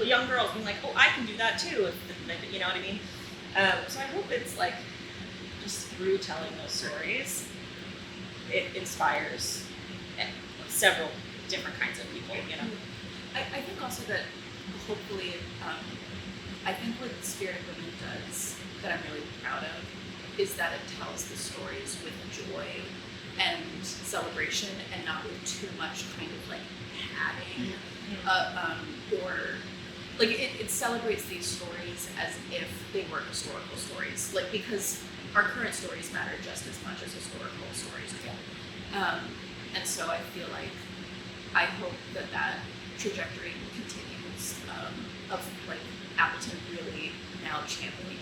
Speaker 2: young girls being like, oh, I can do that too, if, you know what I mean? So I hope it's like, just through telling those stories, it inspires several different kinds of people, you know.
Speaker 3: I think also that hopefully, I think what Spirit of Women does that I'm really proud of is that it tells the stories with joy and celebration and not with too much kind of like padding, or like it celebrates these stories as if they were historical stories, like because our current stories matter just as much as historical stories do. And so I feel like I hope that trajectory continues, of like Appleton really now championing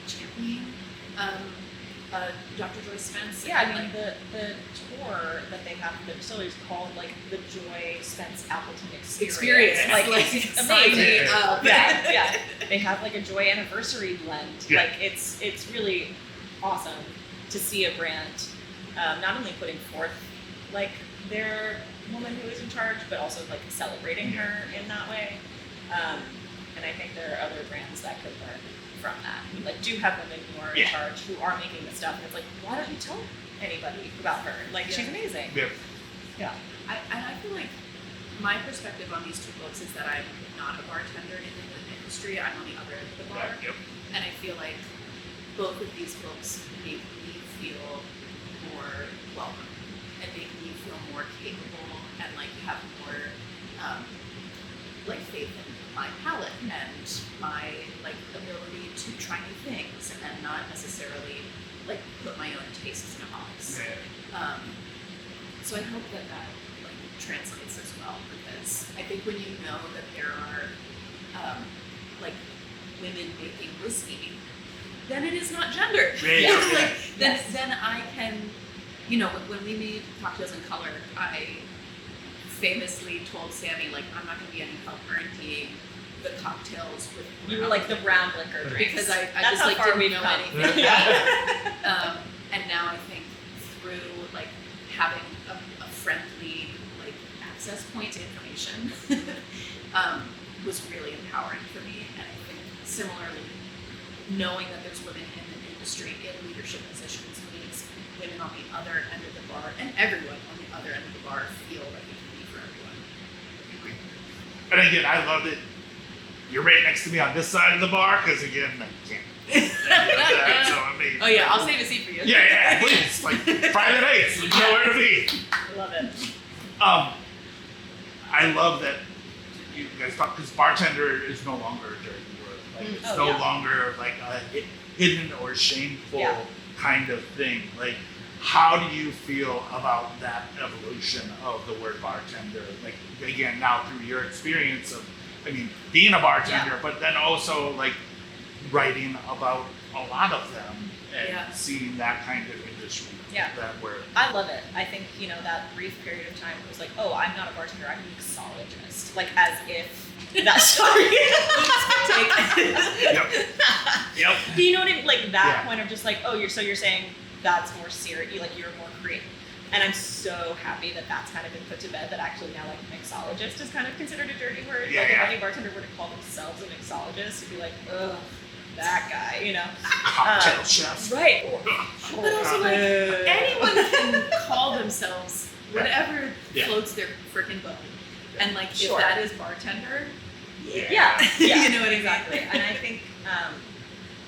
Speaker 3: Dr. Joy Spence.
Speaker 2: Yeah, I mean the tour that they have for the distillery is called like the Joy Spence Appleton Experience. Like it's amazing. Yeah. They have like a Joy anniversary blend.
Speaker 1: Yeah.
Speaker 2: Like it's really awesome to see a brand not only putting forth like their woman who is in charge, but also like celebrating her in that way. And I think there are other brands that could learn from that. Who like do have women who are in charge, who are making the stuff, and it's like, why don't you tell anybody about her? Like she's amazing. Yeah.
Speaker 3: I feel like my perspective on these two books is that I'm not a bartender in the industry. I'm on the other end of the bar, and I feel like both of these books make me feel more welcome and make me feel more capable and like have more like faith in my palate and my like ability to try new things and not necessarily like put my own tastes in a box. So I hope that like translates as well, because I think when you know that there are like women making whiskey, then it is not gendered. Then I can, you know, when we made Cocktails in Color, I famously told Sammi, like, I'm not going to be any help guaranteeing the cocktails with.
Speaker 2: You were like the brown liquor drinks.
Speaker 3: Because I just like didn't know anything. And now I think through like having a friendly like access point to information was really empowering for me. And I think similarly, knowing that there's women in the industry in leadership positions means women on the other end of the bar and everyone on the other end of the bar feel like it can be for everyone.
Speaker 1: And again, I love that you're right next to me on this side of the bar, because again, I can't. So, I mean,
Speaker 3: oh yeah, I'll save a seat for you.
Speaker 1: Yeah, please. Like Friday nights, you know where to be.
Speaker 2: I love it.
Speaker 1: I love that you guys talk, because bartender is no longer a dirty word. Like it's no longer like a hidden or shameful kind of thing. Like, how do you feel about that evolution of the word bartender? Like, again, now through your experience of, I mean, being a bartender, but then also like writing about a lot of them and seeing that kind of industry. That word.
Speaker 2: I love it. I think, you know, that brief period of time it was like, oh, I'm not a bartender, I'm a mixologist. Like, as if that story.
Speaker 1: Yep.
Speaker 2: But you know what I mean? Like that point of just like, oh, you're saying that's more serious. You like you're more creative. And I'm so happy that that's kind of been put to bed. That actually now like mixologist is kind of considered a dirty word. Like if any bartender were to call themselves a mixologist, it'd be like, ugh, that guy, you know.
Speaker 1: Cocktail chef.
Speaker 2: Right.
Speaker 3: But also like anyone can call themselves whatever floats their freaking boat. And like if that is bartender,
Speaker 2: you know what exactly. And I think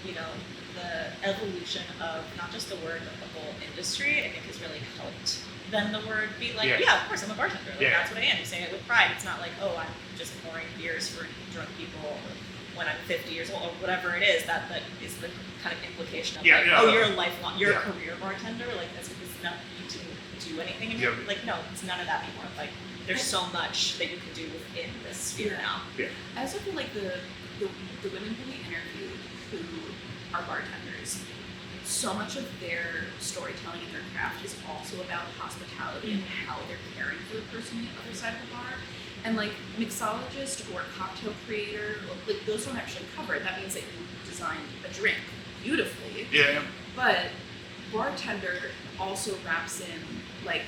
Speaker 2: you know, the evolution of not just the word but the whole industry, I think has really helped then the word be like, of course I'm a bartender. Like that's what I am. You say it with pride. It's not like, oh, I'm just pouring beers for drunk people when I'm 50 years old or whatever it is. That is the kind of implication of you're a lifelong, you're a career bartender. Like that's not you to do anything in like no, it's none of that anymore. Like there's so much that you can do within this sphere now.
Speaker 3: I also feel like the women who we interviewed who are bartenders, so much of their storytelling and their craft is also about hospitality and how they're caring for the person on the other side of the bar. And like mixologist or cocktail creator, like those don't actually cover it. That means that you designed a drink beautifully.
Speaker 1: Yeah.
Speaker 3: But bartender also wraps in like,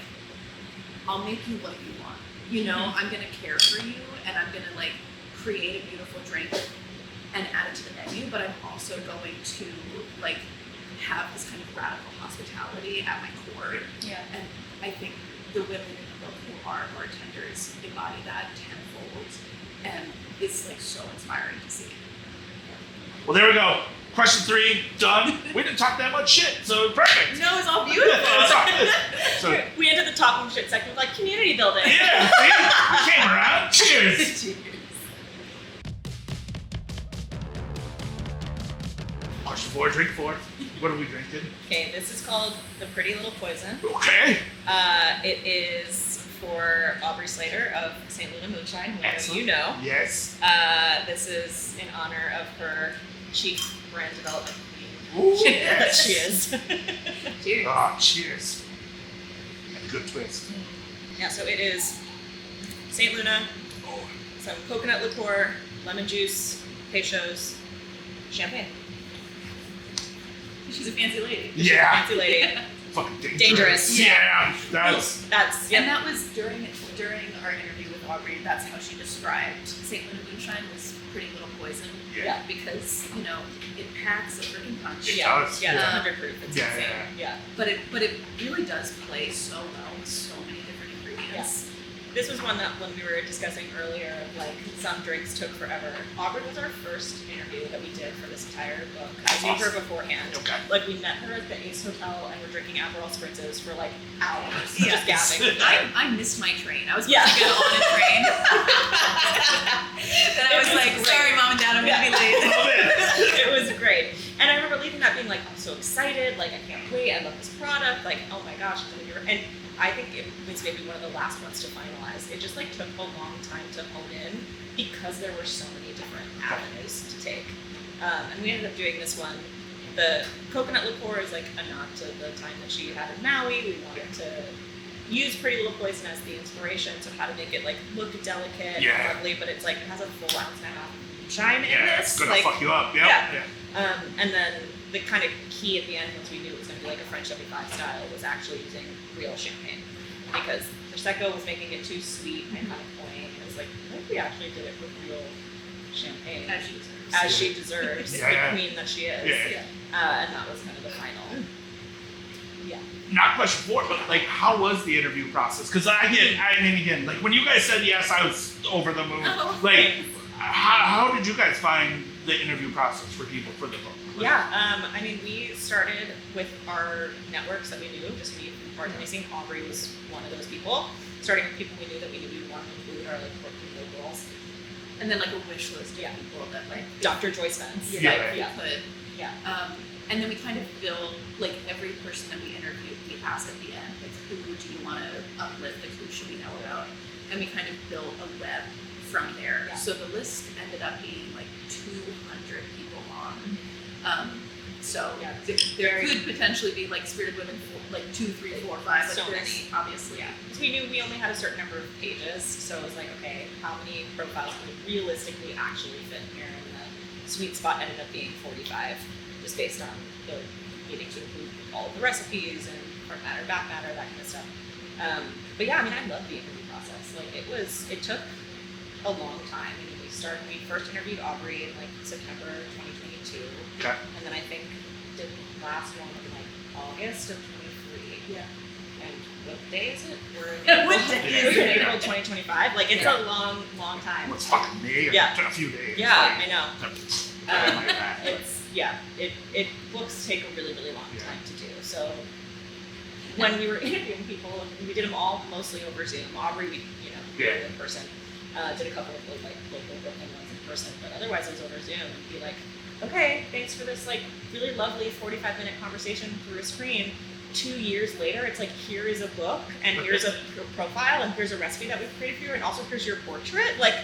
Speaker 3: I'll make you what you want. You know, I'm gonna care for you and I'm gonna like create a beautiful drink and add it to the menu, but I'm also going to like have this kind of radical hospitality at my core. And I think the women in the book who are bartenders embody that tenfold, and it's like so inspiring to see.
Speaker 1: Well, there we go. Question 3, done. We didn't talk that much shit, so perfect.
Speaker 2: No, it's all beautiful.
Speaker 1: It's all good. So,
Speaker 2: We ended the talking shit section with like community building.
Speaker 1: yeah, see? We came around. Cheers.
Speaker 3: Cheers.
Speaker 1: Question 4, drink 4. What are we drinking?
Speaker 2: Okay, this is called the Pretty Little Poison.
Speaker 1: Okay.
Speaker 2: It is for Aubrey Slater of St. Luna Moonshine, who
Speaker 1: Excellent.
Speaker 2: you know.
Speaker 1: Yes.
Speaker 2: This is in honor of her chief brand development queen.
Speaker 1: Ooh,
Speaker 2: That
Speaker 1: yes.
Speaker 2: she is.
Speaker 3: Cheers.
Speaker 1: Ah, cheers. And a good twist.
Speaker 2: Yeah, so it is St. Luna,
Speaker 1: Oh,
Speaker 2: some coconut liqueur, lemon juice, pechos, champagne.
Speaker 3: She's a fancy lady.
Speaker 1: yeah.
Speaker 2: Fancy lady.
Speaker 1: Fucking dangerous.
Speaker 2: Dangerous.
Speaker 1: Yeah. That's.
Speaker 2: That's,
Speaker 3: And that was during our interview with Aubrey. That's how she described St. Luna Moonshine was Pretty Little Poison.
Speaker 1: Yeah.
Speaker 3: Because it packs a freaking punch.
Speaker 1: It
Speaker 2: yeah,
Speaker 1: does,
Speaker 2: yeah,
Speaker 1: yeah.
Speaker 2: it's 100 proof. It's
Speaker 1: Yeah,
Speaker 2: insane.
Speaker 1: yeah.
Speaker 2: Yeah.
Speaker 3: But it really does play so well with so many different ingredients.
Speaker 2: This was one that when we were discussing earlier, like some drinks took forever. Aubrey was our first interview that we did for this entire book. I knew her beforehand.
Speaker 1: Okay.
Speaker 2: Like we met her at the Ace Hotel and we're drinking Aperol spritzes for like hours,
Speaker 3: Yeah.
Speaker 2: just gabbing. with her.
Speaker 3: I missed my train. I was
Speaker 2: Yeah.
Speaker 3: supposed to get on a train. And I was
Speaker 2: It was
Speaker 3: like,
Speaker 2: great.
Speaker 3: sorry, Mom and Dad, I'm going to be late.
Speaker 1: Love it.
Speaker 2: It was great. And I remember leaving that being like, I'm so excited, like I can't wait, I love this product, like oh my gosh, it's gonna be and I think it was maybe one of the last ones to finalize. It just like took a long time to hone in because there were so many different avenues to take. And we ended up doing this one. The coconut liqueur is like a nod to the time that she had in Maui. We wanted to use Pretty Little Poison as the inspiration, so how to make it like look delicate
Speaker 1: Yeah.
Speaker 2: and lovely, but it's like it has a full ounce and a half shine in
Speaker 1: Yeah,
Speaker 2: this.
Speaker 1: it's gonna
Speaker 2: like,
Speaker 1: fuck you up. Yep.
Speaker 2: yeah.
Speaker 1: Yeah.
Speaker 2: And then the kind of key at the end, once we knew it was going to be like a French 75 style, was actually using real champagne. Because Prosecco was making it too sweet and kind of plain. It was like, what if we actually did it with real champagne?
Speaker 3: As she deserves.
Speaker 2: As she deserves,
Speaker 1: Yeah.
Speaker 2: the queen that she is.
Speaker 1: Yeah.
Speaker 2: And that was kind of the final. Yeah.
Speaker 1: Not question 4, but like, how was the interview process? Because I mean, again, like when you guys said yes, I was over the moon.
Speaker 3: Oh.
Speaker 1: Like, how did you guys find the interview process for people for the book? Like,
Speaker 2: Yeah, I mean, we started with our networks that we knew, just we bartending scene. Aubrey was one of those people. Starting with people we knew that we knew we wanted to include our like working locals.
Speaker 3: And then like a wish list of
Speaker 2: Yeah.
Speaker 3: people that like
Speaker 2: Dr. Joyce Spence.
Speaker 3: yeah,
Speaker 1: Yeah.
Speaker 3: we
Speaker 2: Yeah.
Speaker 3: could.
Speaker 2: Yeah.
Speaker 3: And then we kind of build like every person that we interviewed, we asked at the end, like who do you want to uplift, like who should we know about? And we kind of built a web from there.
Speaker 2: Yeah.
Speaker 3: So the list ended up being like 200 people long. So
Speaker 2: Yeah,
Speaker 3: there could potentially be like Spirited Women, like 2, 3, 4, 5, but
Speaker 2: So
Speaker 3: there's
Speaker 2: many.
Speaker 3: obviously.
Speaker 2: Yeah, because we knew we only had a certain number of pages, so it was like, okay, how many profiles would realistically actually fit here? And the sweet spot ended up being 45, just based on the needing to include all of the recipes and front matter, back matter, that kind of stuff. But yeah, I mean, I love the interview process. Like, it took a long time. I mean, we first interviewed Aubrey in like September 2022,
Speaker 1: Okay.
Speaker 2: and then I think did the last one in like August of 23.
Speaker 3: Yeah.
Speaker 2: And what day is it? We're in
Speaker 3: What
Speaker 2: April,
Speaker 3: day
Speaker 1: is it?
Speaker 2: April 2025. Like it's a long, long time.
Speaker 1: It's fucking May or
Speaker 2: Yeah.
Speaker 1: a few days.
Speaker 2: Yeah, I know.
Speaker 1: know.
Speaker 2: It books take a really, really long
Speaker 1: Yeah.
Speaker 2: time to do. So when we were interviewing people, we did them all mostly over Zoom. Aubrey, we did in person. Did a couple of like local Brooklyn ones in person, but otherwise it was over Zoom and be like, okay, thanks for this like really lovely 45-minute conversation through a screen. 2 years later, it's like, here is a book, and here's a profile, and here's a recipe that we've created for you, and also here's your portrait. Like,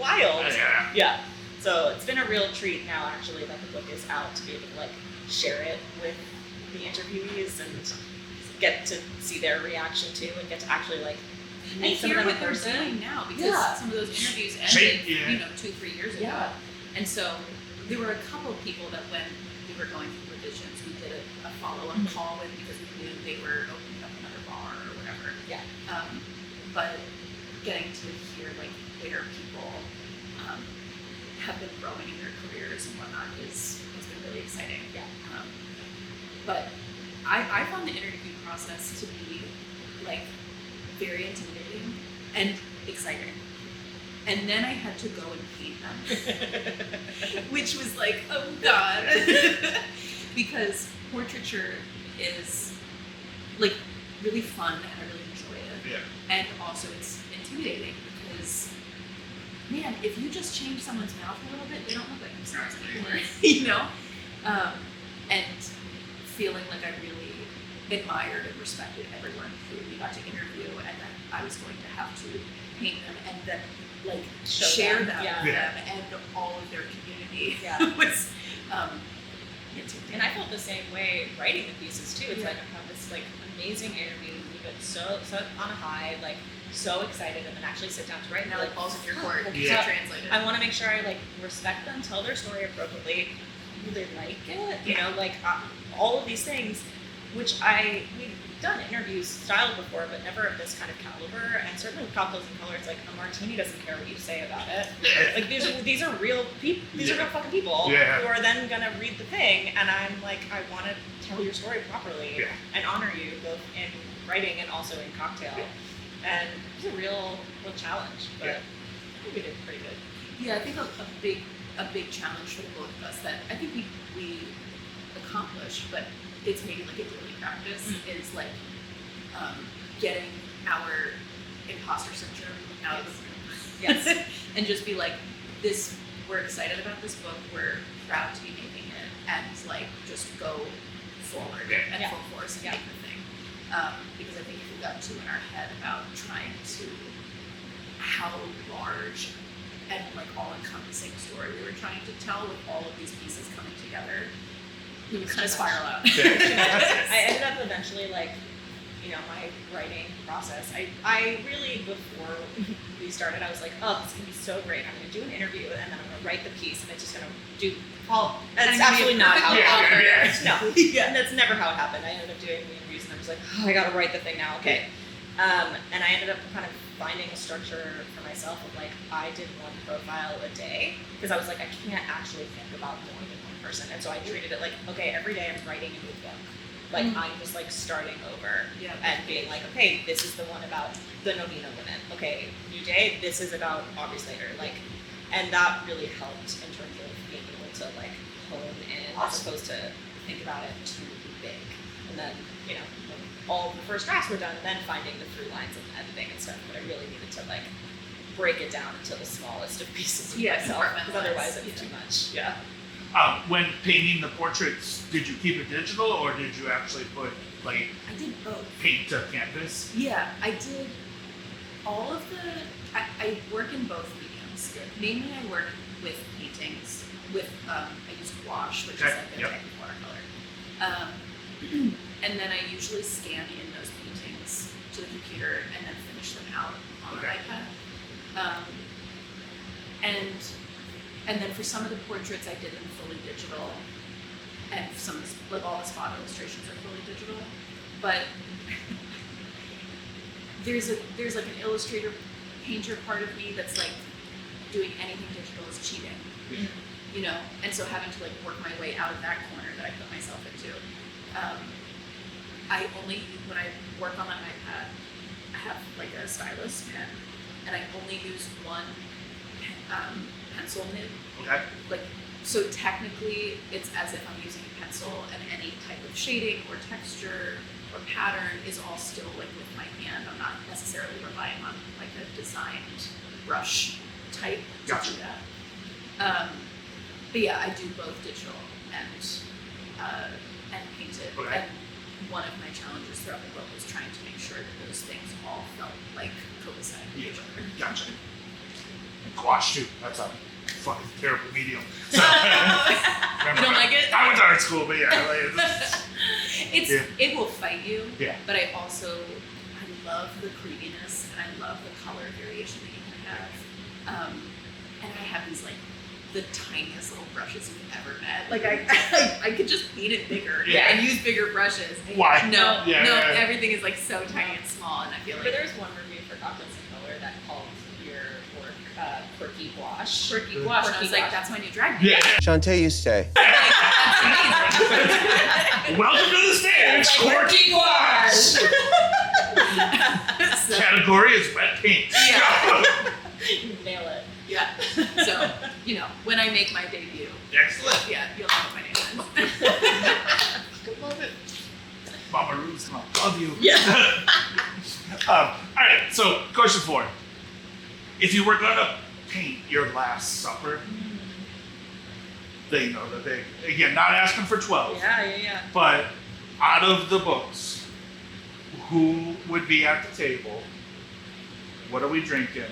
Speaker 2: wild.
Speaker 1: Yeah.
Speaker 2: Yeah. So it's been a real treat now, actually, that the book is out, to be able to like share it with the interviewees and get to see their reaction too, and get to actually like meet some of them in
Speaker 3: what they're
Speaker 2: person.
Speaker 3: doing now, because
Speaker 2: Yeah.
Speaker 3: some of those interviews
Speaker 1: Shape,
Speaker 3: ended,
Speaker 1: yeah.
Speaker 3: 2-3 years ago.
Speaker 2: Yeah.
Speaker 3: And so there were a couple of people that when we were going through revisions, we did a follow-up
Speaker 2: Mhm.
Speaker 3: call with because we knew they were opening up another bar or whatever.
Speaker 2: Yeah.
Speaker 3: But getting to hear like where people have been growing in their careers and whatnot has been really exciting.
Speaker 2: Yeah.
Speaker 3: But I found the interview process to be like very intimidating and exciting. And then I had to go and paint them, which was like, oh God. Because portraiture is like really fun and I really enjoy it.
Speaker 1: Yeah.
Speaker 3: And also it's intimidating because, man, if you just change someone's mouth a little bit, they don't look like themselves anymore, you know? And feeling like I really admired and respected everyone who we got to interview and that I was going to have to paint them and then like share them with them and all of their community was intimidating.
Speaker 2: And I felt the same way writing the pieces too. It's like I have this like amazing interview, leave it so on a high, like so excited, and then actually sit down to write.
Speaker 3: Now like balls in your court, translated.
Speaker 2: I want to make sure I like respect them, tell their story appropriately. Do they like it? You know, like all of these things, which we've done interviews styled before, but never of this kind of caliber. And certainly with cocktails and color, it's like a martini doesn't care what you say about it. Like these are real people. These are real fucking people who are then gonna read the thing. And I'm like, I want to tell your story properly and honor you both in writing and also in cocktail. And it's a real challenge, but I think we did pretty good.
Speaker 3: Yeah, I think a big challenge for the both of us that I think we accomplished, but it's maybe like a daily practice is like getting our imposter syndrome out of the room.
Speaker 2: Yes.
Speaker 3: And just be like, we're excited about this book, we're proud to be making it, and like just go forward and full force and make the thing. Because I think if we got too in our head about trying to how large and like all-encompassing story we were trying to tell with all of these pieces coming together, we would kind of spiral out.
Speaker 2: I ended up eventually like, you know, my writing process. I really, before we started, I was like, oh, this is gonna be so great. I'm gonna do an interview and then I'm gonna write the piece and it's just gonna do all. That's absolutely not how it happened. No, and that's never how it happened. I ended up doing the interviews and I was like, oh, I gotta write the thing now. Okay. And I ended up kind of finding a structure for myself of like, I did one profile a day because I was like, I can't actually think about more than one person. And so I treated it like, okay, every day I'm writing a new book. Like I'm just like starting over and being like, okay, this is the one about the Novena women. Okay, new day, this is about Aubrey Slater. Like, and that really helped in terms of being able to like hone in as opposed to think about it too big. And then, you know, all the first drafts were done, and then finding the through lines and editing and stuff. But I really needed to like break it down into the smallest of pieces of myself, because otherwise it was too much. Yeah.
Speaker 1: When painting the portraits, did you keep it digital or did you actually put like
Speaker 3: I did both.
Speaker 1: Paint to canvas?
Speaker 3: Yeah, I did all of the. I work in both mediums. Mainly, I work with paintings. With I use gouache, which is like a type of watercolor. And then I usually scan in those paintings to the computer and then finish them out on an iPad. And then for some of the portraits, I did them fully digital, and some like all the spot illustrations are fully digital. But there's like an illustrator painter part of me that's like doing anything digital is cheating, you know. And so having to like work my way out of that corner that I put myself into. When I work on my iPad, I have like a stylus pen, and I only use one pencil nib.
Speaker 1: Okay.
Speaker 3: Like, so technically, it's as if I'm using a pencil, and any type of shading or texture or pattern is all still like with my hand. I'm not necessarily relying on like a designed brush type to do that. But yeah, I do both digital and painted.
Speaker 1: Okay.
Speaker 3: And one of my challenges throughout the book was trying to make sure that those things all felt like coincided with each other. Gotcha.
Speaker 1: Gouache too. That's a fucking terrible medium. So,
Speaker 3: you don't like it?
Speaker 1: I went to art school, but
Speaker 3: it will fight you.
Speaker 1: Yeah.
Speaker 3: But I love the creaminess and I love the color variation that you can have. And I have these like the tiniest little brushes you've ever met. Like I could just paint it bigger and use bigger brushes.
Speaker 1: Why?
Speaker 3: No, everything is like so tiny and small, and I feel like.
Speaker 2: But there's one review for Cocktails and Color that called your work quirky gouache.
Speaker 3: Quirky gouache. And I was like, that's my new drag.
Speaker 1: Yeah.
Speaker 4: Shantae, you stay.
Speaker 3: That's amazing.
Speaker 1: Welcome to the stage, quirky gouache.
Speaker 3: So,
Speaker 1: Category is wet paint.
Speaker 3: Yeah.
Speaker 2: You nail it.
Speaker 3: Yeah. So, when I make my debut,
Speaker 1: Excellent.
Speaker 3: yeah, you'll know what my name is.
Speaker 1: I love it. Mama Ruth, I love you.
Speaker 2: Yeah.
Speaker 1: All right, so question 4. If you were going to paint your Last Supper, they know that again, not asking for 12,
Speaker 2: Yeah.
Speaker 1: but out of the books, who would be at the table? What are we drinking?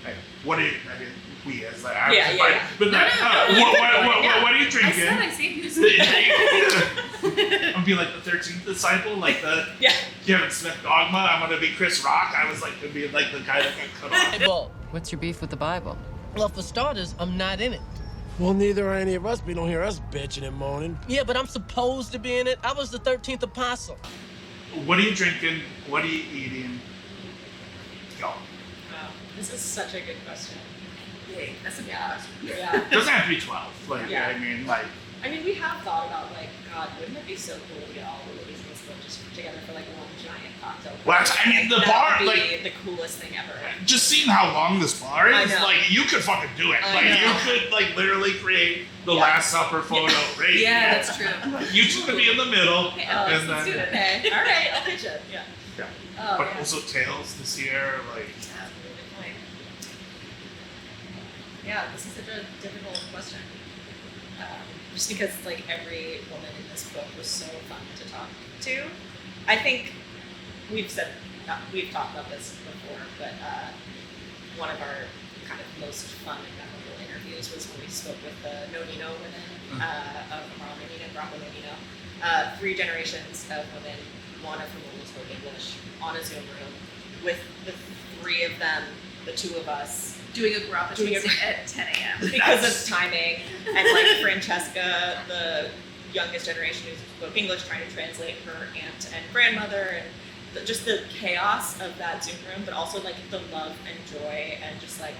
Speaker 1: Hey, what are you, I mean, we as like,
Speaker 2: Yeah.
Speaker 1: But
Speaker 3: No.
Speaker 1: what are you
Speaker 3: I
Speaker 1: drinking?
Speaker 3: said I saved you.
Speaker 1: I'm gonna be like the 13th disciple, like the
Speaker 2: Yeah.
Speaker 1: Kevin Smith dogma. I'm gonna be Chris Rock. I was like gonna be like the guy that got cut off.
Speaker 4: Well, what's your beef with the Bible? Well, for starters, I'm not in it.
Speaker 5: Well, neither are any of us. We don't hear us bitching and moaning.
Speaker 4: Yeah, but I'm supposed to be in it. I was the 13th apostle.
Speaker 1: What are you drinking? What are you eating? Go.
Speaker 2: Wow. This is such a good question.
Speaker 3: Yay, that's a good
Speaker 2: Yeah.
Speaker 3: question.
Speaker 2: Yeah.
Speaker 1: Doesn't have to be 12. Like
Speaker 2: Yeah.
Speaker 1: I mean, like
Speaker 2: We have thought about like, God, wouldn't it be so cool to get all the ladies in this book just together for like one giant cocktail?
Speaker 1: Well, I mean, the
Speaker 2: that
Speaker 1: bar,
Speaker 2: would be
Speaker 1: like-
Speaker 2: the coolest thing ever.
Speaker 1: just seeing how long this bar
Speaker 2: I
Speaker 1: is,
Speaker 2: know.
Speaker 1: like you could fucking do it.
Speaker 2: I
Speaker 1: Like
Speaker 2: know.
Speaker 1: you could like literally create the
Speaker 2: Yeah.
Speaker 1: Last Supper photo right
Speaker 3: Yeah,
Speaker 1: here.
Speaker 3: that's true.
Speaker 1: You two could be in the middle,
Speaker 3: Okay,
Speaker 1: and
Speaker 3: let's do
Speaker 1: then
Speaker 3: it.
Speaker 2: Okay. All right. I'll pitch it. Yeah.
Speaker 1: yeah.
Speaker 2: Oh,
Speaker 1: But
Speaker 2: yeah.
Speaker 1: also Tails this year, like
Speaker 2: Yeah, good point. Yeah, this is such a difficult question. Just because like every woman in this book was so fun to talk to. I think we've talked about this before, but one of our kind of most fun and memorable interviews was when we spoke with the Nonino women of Carl Nonino and Rockwell Nonino. 3 generations of women, one of whom only spoke English, on a Zoom room with the 3 of them, the 2 of us,
Speaker 3: Doing a grappa
Speaker 2: Doing a-
Speaker 3: tasting at 10 a.m.
Speaker 2: because of timing, and like Francesca, the youngest generation who spoke English, trying to translate her aunt and grandmother, and just the chaos of that Zoom room, but also like the love and joy and just like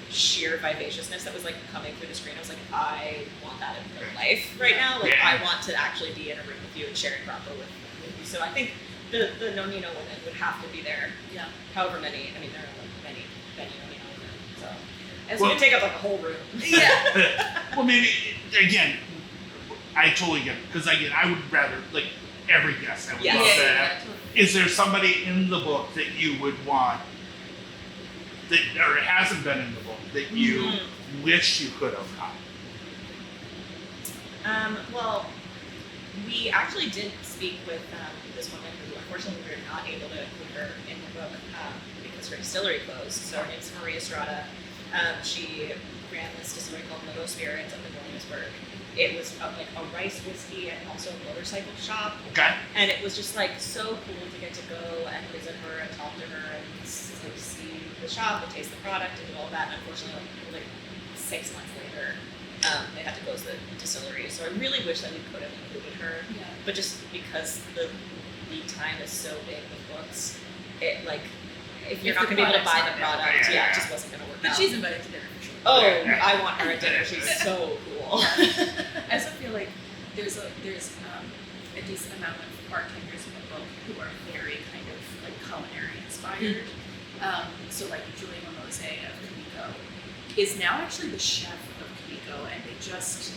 Speaker 2: sheer vivaciousness that was like coming through the screen. I was like, I want that in real life right now. Like
Speaker 1: Yeah.
Speaker 2: I want to actually be in a room with you and sharing grappa with you. So I think the Nonino women would have to be there.
Speaker 3: Yeah.
Speaker 2: However many, I mean there are like many Nonino women. So it's
Speaker 1: Well-
Speaker 2: gonna take up like a whole room.
Speaker 3: Yeah.
Speaker 1: well, maybe again, I totally get it because again, I would rather like every guest. I would
Speaker 2: Yeah.
Speaker 1: love
Speaker 2: Yeah,
Speaker 1: to
Speaker 3: yeah,
Speaker 1: have.
Speaker 3: totally.
Speaker 1: Is there somebody in the book that you would want that, or it hasn't been in the book that you wish you could have had?
Speaker 2: Well, we actually did speak with this woman who unfortunately we were not able to include her in the book because her distillery closed. So her name's Maria Estrada. She ran this distillery called Moto Spirits up in Williamsburg. It was like a rice whiskey and also a motorcycle shop.
Speaker 1: Okay.
Speaker 2: And it was just like so cool to get to go and visit her and talk to her and like see the shop and taste the product and do all that. And unfortunately, like 6 months later, they had to close the distillery. So I really wish that we could have included her.
Speaker 3: Yeah.
Speaker 2: But just because the lead time is so big with books, it like if you're
Speaker 3: If
Speaker 2: not
Speaker 3: the
Speaker 2: going to be able to buy
Speaker 3: product's
Speaker 2: the
Speaker 3: not
Speaker 2: product,
Speaker 1: available.
Speaker 2: yeah, it just wasn't going to work
Speaker 3: But
Speaker 2: out.
Speaker 3: she's invited to dinner for sure.
Speaker 2: Oh,
Speaker 1: Yeah.
Speaker 2: I want her at dinner. She's so cool.
Speaker 3: I also feel like there's a decent amount of bartenders in the book who are very kind of like culinary inspired. So like Julie Mimose of Kamiko is now actually the chef of Kamiko, and they just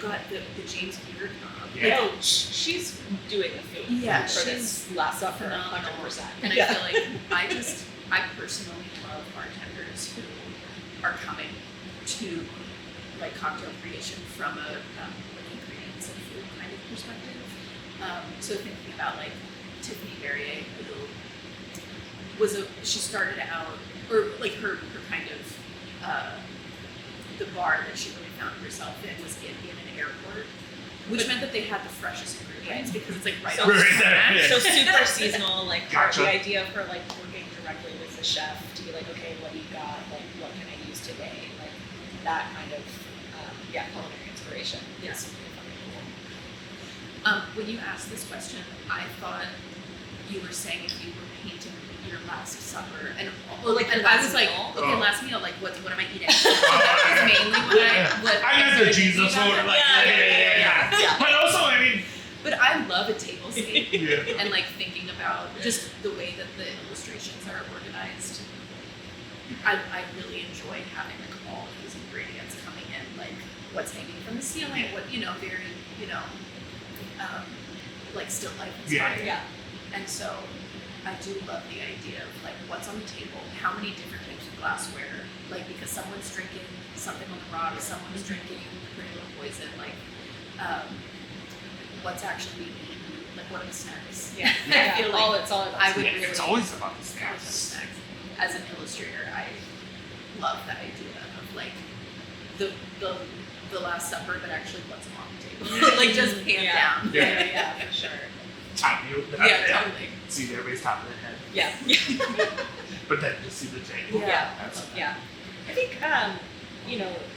Speaker 3: got the James Beard nom.
Speaker 1: Yeah.
Speaker 2: Oh, she's doing the food
Speaker 3: Yeah,
Speaker 2: for this Last Supper,
Speaker 3: phenomenal.
Speaker 2: 100%.
Speaker 3: And I feel like I personally love bartenders who are coming to like cocktail creation from a like ingredients and food kind of perspective. So thinking about like Tiffany Verrier, who she started out, or like her kind of the bar that she really found herself in was in an airport, which meant that they had the freshest ingredients because it's like right
Speaker 2: So-
Speaker 3: off the
Speaker 1: Right there,
Speaker 3: rack.
Speaker 1: yeah.
Speaker 2: So super seasonal, like
Speaker 1: Gotcha.
Speaker 2: the idea of her like working directly with the chef to be like, okay, what do you got? Like, what can I use today? Like that kind of culinary inspiration.
Speaker 3: Yeah.
Speaker 2: Is really fucking cool.
Speaker 3: When you asked this question, I thought you were saying if you were painting your Last Supper, and
Speaker 2: Like the
Speaker 3: and I
Speaker 2: last
Speaker 3: was like,
Speaker 2: meal?
Speaker 3: okay,
Speaker 1: Oh.
Speaker 3: last meal, like what am I eating? So that was mainly what
Speaker 1: I got the Jesus order, like
Speaker 2: Yeah.
Speaker 1: yeah.
Speaker 2: Yeah.
Speaker 1: But also, I mean,
Speaker 3: But I love a tablescape
Speaker 1: Yeah.
Speaker 3: and like thinking about just the way that the illustrations are organized. I really enjoy having like all of these ingredients coming in, like what's hanging from the ceiling, what very like still life inspired.
Speaker 2: Yeah.
Speaker 3: And so I do love the idea of like what's on the table, how many different types of glassware, like because someone's drinking something on the rocks, someone's drinking pretty little poison, like what's actually being eaten, like what are the snacks?
Speaker 2: Yeah.
Speaker 3: I feel like
Speaker 2: it's all about
Speaker 3: I would
Speaker 1: Yeah,
Speaker 3: really
Speaker 1: it's always about the
Speaker 3: love
Speaker 1: snacks.
Speaker 3: snacks. As an illustrator, I love the idea of like the Last Supper, but actually what's on the table, like just hand down.
Speaker 2: Yeah, for sure.
Speaker 1: Top view.
Speaker 3: Yeah, totally.
Speaker 1: See everybody's top of their head.
Speaker 2: Yeah.
Speaker 1: But then just see the table.
Speaker 3: Yeah.
Speaker 1: That's
Speaker 2: Yeah. I think,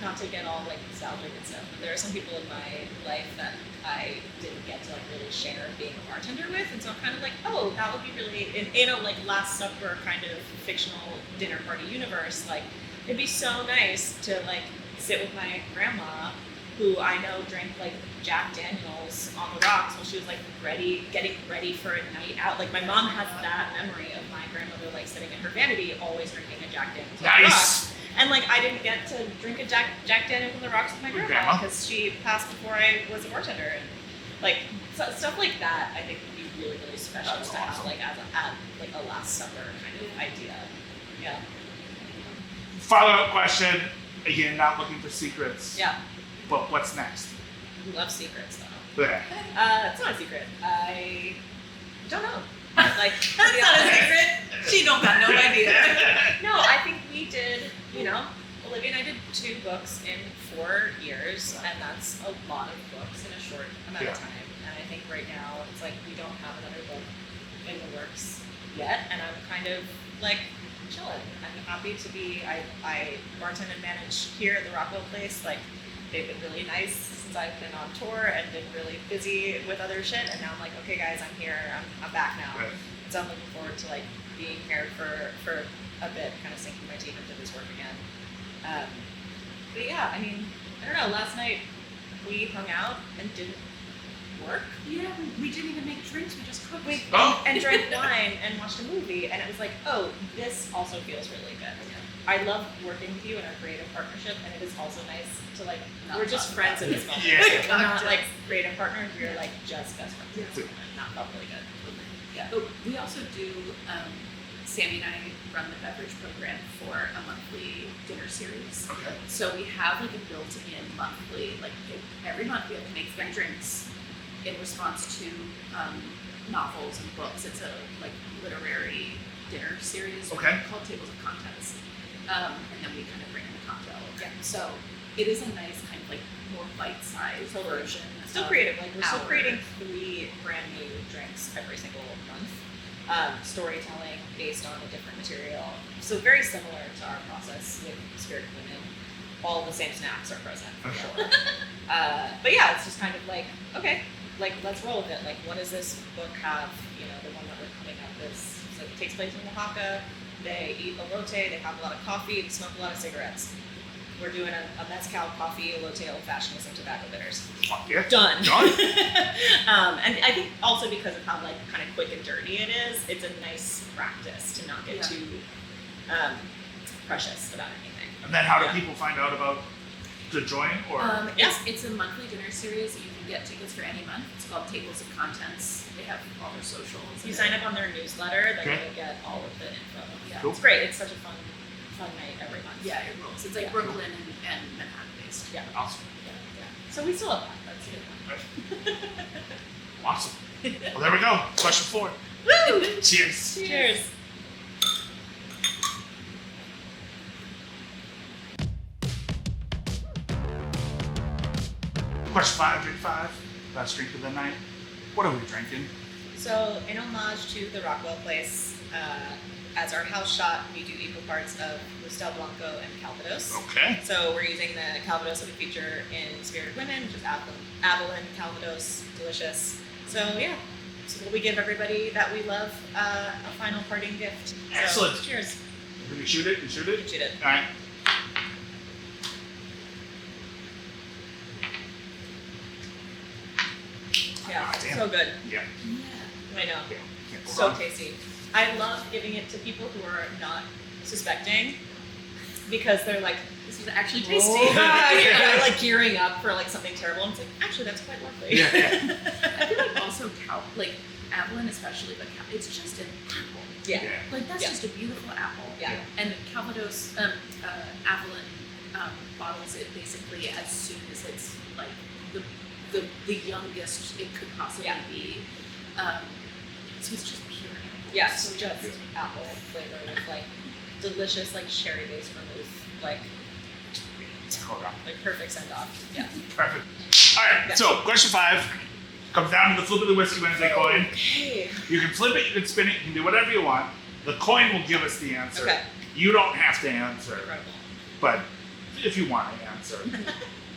Speaker 2: not to get all like nostalgic and stuff, but there are some people in my life that I didn't get to like really share being a bartender with, and so I'm kind of like, oh, that would be really in a like Last Supper kind of fictional dinner party universe. Like, it'd be so nice to like sit with my grandma, who I know drank like Jack Daniels on the rocks while she was like getting ready for a night out. Like my mom has that memory of my grandmother like sitting in her vanity, always drinking a Jack Daniels on the rocks. And like I didn't get to drink a Jack Daniels on the rocks with my grandma because she passed before I was a bartender, and like stuff like that I think would be really really special
Speaker 1: That's
Speaker 2: to have
Speaker 1: awesome.
Speaker 2: like as a Last Supper kind of idea. Yeah.
Speaker 1: Follow-up question. Again, not looking for secrets.
Speaker 2: Yeah.
Speaker 1: But what's next?
Speaker 2: We love secrets though.
Speaker 1: Yeah.
Speaker 2: It's not a secret. I don't know. Like
Speaker 3: That's not a secret. She don't got no idea.
Speaker 2: No, I think we did, Olivia and I did 2 books in 4 years, and that's a lot of books in a short amount of time. And I think right now it's like we don't have another book in the works yet, and I'm kind of like chilling. I'm happy to be, I bartend and manage here at the Rockwell Place. Like, they've been really nice since I've been on tour and been really busy with other shit, and now I'm like, okay guys, I'm here, I'm back now.
Speaker 1: Right.
Speaker 2: So I'm looking forward to like being here for a bit, kind of sinking my teeth into this work again. But yeah, I mean, I don't know, last night we hung out and didn't work.
Speaker 3: Yeah, we didn't even make drinks, we just cooked.
Speaker 2: And drank wine and watched a movie, and it was like, oh, this also feels really good. I love working with you in our creative partnership, and it is also nice to like,
Speaker 3: Not
Speaker 2: we're just
Speaker 3: talk
Speaker 2: friends
Speaker 3: about
Speaker 2: in this moment.
Speaker 1: Yeah.
Speaker 2: We're not like creative partners, we're like just best friends in this
Speaker 1: Yeah.
Speaker 2: moment. That felt really good. Yeah.
Speaker 3: But we also do, Sammy and I run the beverage program for a monthly dinner series.
Speaker 1: Okay.
Speaker 3: So we have like a built-in monthly, like every month we have to make 3 drinks in response to novels and books. It's a like literary dinner series called Tables of Contents. And then we kind of bring in the cocktail.
Speaker 2: Yeah.
Speaker 3: So it is a nice kind of like more bite-sized version.
Speaker 2: Still
Speaker 3: of
Speaker 2: creative, like we're still
Speaker 3: our-
Speaker 2: creating 3 brand new drinks every single month. Storytelling based on a different material. So very similar to our process with Spirit of Women. All the same snacks are present for sure. But yeah, it's just kind of like, okay, like let's roll with it. Like what does this book have? The one that we're coming up with, so it takes place in Oaxaca. They eat elote, they have a lot of coffee, they smoke a lot of cigarettes. We're doing a mezcal coffee, elote, old fashioned with some tobacco bitters.
Speaker 1: Fuck yeah.
Speaker 2: Done.
Speaker 1: Done.
Speaker 2: And I think also because of how like kind of quick and dirty it is, it's a nice practice to not get too precious about anything.
Speaker 1: And then how do people find out about to join or?
Speaker 3: It's a monthly dinner series that you can get tickets for any month. It's called Tables of Contents. They have all their socials.
Speaker 2: If you sign up on their newsletter, then
Speaker 1: Okay.
Speaker 2: you'll get all of the info. Yeah,
Speaker 1: Cool.
Speaker 2: it's great. It's such a fun night every month.
Speaker 3: Yeah, it rolls. It's like Brooklyn and Manhattan based.
Speaker 2: Yeah.
Speaker 1: Awesome.
Speaker 2: Yeah. So we still have that. That's a good one.
Speaker 1: Awesome. Well, there we go. Question 4.
Speaker 2: Woo!
Speaker 1: Cheers.
Speaker 2: Cheers.
Speaker 1: Question 5, drink 5. Last drink of the night. What are we drinking?
Speaker 2: So, in homage to the Rockwell Place, as our house shot, we do equal parts of Mostel Blanco and Calvados.
Speaker 1: Okay.
Speaker 2: So we're using the Calvados that we feature in Spirit of Women, which is Avalon Calvados, delicious. So yeah, so we give everybody that we love a final parting gift.
Speaker 1: Excellent.
Speaker 2: So, cheers.
Speaker 1: Can we shoot it?
Speaker 2: You can shoot it.
Speaker 1: All right.
Speaker 2: Yeah.
Speaker 1: Oh, damn,
Speaker 2: So good.
Speaker 1: Yeah.
Speaker 2: I know.
Speaker 1: Yeah. Can't go
Speaker 2: So
Speaker 1: wrong.
Speaker 2: tasty. I love giving it to people who are not suspecting because they're like,
Speaker 3: This is actually tasty.
Speaker 2: oh, yeah. They're like gearing up for like something terrible. And it's like, actually, that's quite lovely.
Speaker 1: Yeah, yeah.
Speaker 3: I feel like also like Avalon especially, but it's just an apple.
Speaker 2: Yeah.
Speaker 1: Yeah.
Speaker 3: Like that's
Speaker 2: Yeah.
Speaker 3: just a beautiful apple.
Speaker 2: Yeah.
Speaker 3: And Calvados, Avalon bottles it basically as soon as it's like the youngest it could possibly
Speaker 2: Yeah.
Speaker 3: be. So it's just pure apple.
Speaker 2: Yeah,
Speaker 3: So
Speaker 2: so just apple flavor with like delicious like cherry based vermouth, like
Speaker 1: Hold on.
Speaker 2: perfect send off. Yeah.
Speaker 1: Perfect. All right.
Speaker 2: Yeah.
Speaker 1: So question 5 comes down to the flip of the Whiskey Wednesday coin.
Speaker 2: Okay.
Speaker 1: You can flip it, you can spin it, you can do whatever you want. The coin will give us the answer.
Speaker 2: Okay.
Speaker 1: You don't have to answer,
Speaker 2: Incredible.
Speaker 1: but if you want to answer,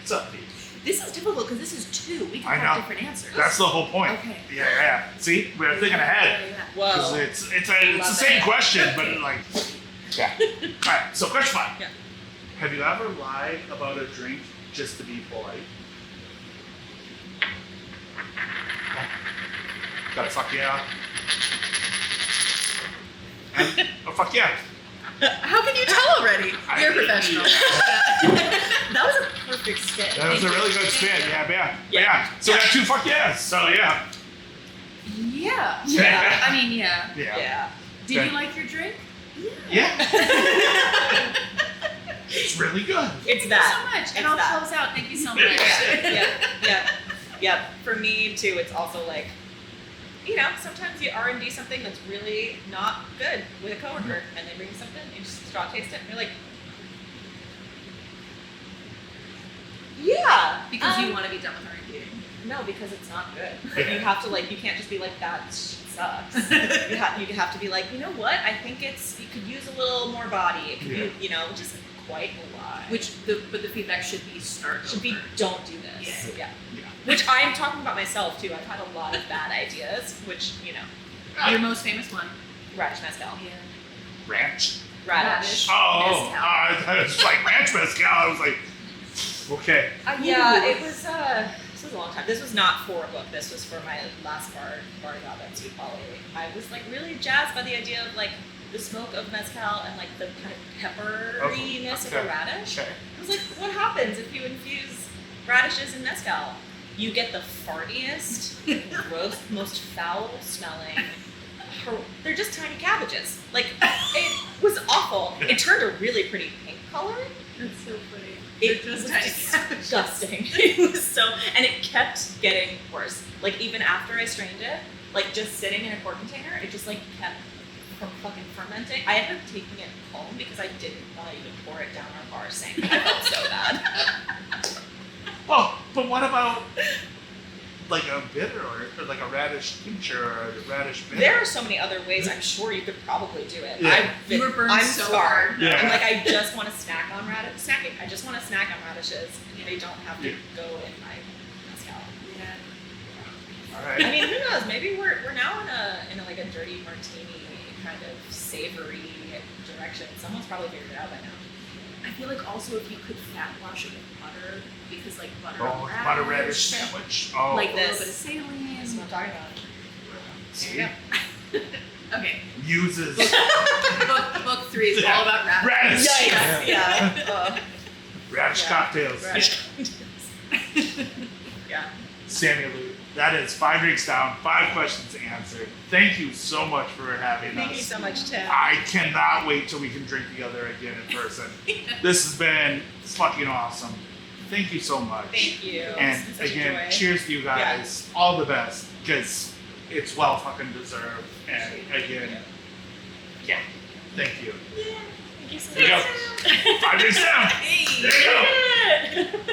Speaker 1: it's up to you.
Speaker 3: this is difficult because this is 2. We
Speaker 1: I
Speaker 3: can have
Speaker 1: know.
Speaker 3: different answers.
Speaker 1: That's the whole point.
Speaker 3: Okay.
Speaker 1: Yeah. See, we're thinking ahead.
Speaker 3: Yeah.
Speaker 1: Because
Speaker 2: Whoa.
Speaker 1: it's the
Speaker 2: Love
Speaker 1: same
Speaker 2: it.
Speaker 1: question, but like, yeah. All right. So question 5.
Speaker 2: Yeah.
Speaker 1: Have you ever lied about a drink just to be polite? Got a fuck yeah. And a fuck yeah.
Speaker 3: How can you tell already?
Speaker 1: I-
Speaker 3: You're a professional.
Speaker 2: That was a perfect skit.
Speaker 1: That was a really good spin. Yeah. So we got 2 fuck yes. So yeah.
Speaker 3: Yeah.
Speaker 1: Yeah.
Speaker 3: I mean, yeah.
Speaker 1: Yeah.
Speaker 2: Yeah.
Speaker 3: Did
Speaker 1: Okay.
Speaker 3: you like your drink?
Speaker 1: Yeah. It's really good.
Speaker 2: It's
Speaker 3: Thank
Speaker 2: that.
Speaker 3: you so much.
Speaker 2: It's
Speaker 3: And I'll
Speaker 2: that.
Speaker 3: close out. Thank you so much.
Speaker 2: Yeah. For me too, it's also like, you know, sometimes you R&D something that's really not good with a coworker, and they bring you something, you just straw taste it, and you're like, yeah,
Speaker 3: Because you want to be done with R&D.
Speaker 2: no, because it's not good.
Speaker 1: Yeah.
Speaker 2: You have to like, you can't just be like that shit sucks. you have to be like, you know what? I think it could use a little more body. It could
Speaker 1: Yeah.
Speaker 2: be, you know, which is quite a lot.
Speaker 3: But the feedback should be start
Speaker 2: should be
Speaker 3: over.
Speaker 2: don't do this.
Speaker 3: Yeah.
Speaker 1: Yeah.
Speaker 2: Which I am talking about myself too. I've had a lot of bad ideas, which, you know,
Speaker 3: Your most famous one.
Speaker 2: radish mezcal.
Speaker 3: Yeah.
Speaker 1: Ranch.
Speaker 2: Radish.
Speaker 1: Oh,
Speaker 3: Mezcal.
Speaker 1: I thought it was like ranch mezcal. I was like, okay.
Speaker 2: Yeah, it was. This was a long time. This was not for a book. This was for my last bar job at Sweet Poly. I was like really jazzed by the idea of like the smoke of mezcal and like the kind of pepperiness of a
Speaker 1: Okay.
Speaker 2: radish.
Speaker 1: Okay.
Speaker 2: I was like, what happens if you infuse radishes in mezcal? You get the fartiest, gross, most foul smelling. They're just tiny cabbages. Like, it was awful. It turned a really pretty pink color.
Speaker 3: That's so funny.
Speaker 2: It
Speaker 3: They're
Speaker 2: was
Speaker 3: just tiny cabbages.
Speaker 2: disgusting. It was so, and it kept getting worse. Like, even after I strained it, like just sitting in a quart container, it just like kept from fucking fermenting. I ended up taking it home because I didn't want to even pour it down our bar sink. I felt so bad.
Speaker 1: Well, but what about like a bitter or like a radish tincture or a radish bitter?
Speaker 2: There are so many other ways I'm sure you could probably do it.
Speaker 1: Yeah.
Speaker 2: I've been,
Speaker 3: You were burned
Speaker 2: I'm
Speaker 3: so
Speaker 2: scarred.
Speaker 3: hard.
Speaker 1: Yeah.
Speaker 2: I'm like, I just want to snack on snacking. I just want to snack on radishes. They don't have to
Speaker 1: Yeah.
Speaker 2: go in my mezcal.
Speaker 3: Yeah.
Speaker 1: All right.
Speaker 2: I mean, who knows? Maybe we're now in a like a dirty martini kind of savory direction. Someone's probably figured it out by now.
Speaker 3: I feel like also if you could fat wash it with butter, because like butter
Speaker 1: Oh,
Speaker 3: and
Speaker 1: butter radish sandwich. Oh.
Speaker 3: like a little
Speaker 2: This.
Speaker 3: bit of saline.
Speaker 2: That's what I'm talking about.
Speaker 1: See?
Speaker 2: Yeah.
Speaker 3: Okay.
Speaker 1: Uses
Speaker 3: book 3 is all about radish.
Speaker 1: Radish.
Speaker 2: Yikes! Yeah.
Speaker 1: radish
Speaker 2: Yeah.
Speaker 1: cocktails.
Speaker 2: Radish. Yeah.
Speaker 1: Sammy Lou, that is 5 drinks down, 5 questions answered. Thank you so much for having
Speaker 2: Thank
Speaker 1: us.
Speaker 2: you so much, Tim.
Speaker 1: I cannot wait till we can drink together again in person. This has been fucking awesome. Thank you so much.
Speaker 2: Thank you.
Speaker 1: And
Speaker 2: It's been such a
Speaker 1: again,
Speaker 2: joy.
Speaker 1: cheers to you guys. All the best, because it's well fucking deserved. And again, yeah, thank you.
Speaker 2: Thank you so
Speaker 1: There you
Speaker 2: much.
Speaker 1: go. 5 drinks down.
Speaker 3: Hey.
Speaker 1: There you go.
Speaker 2: Yeah.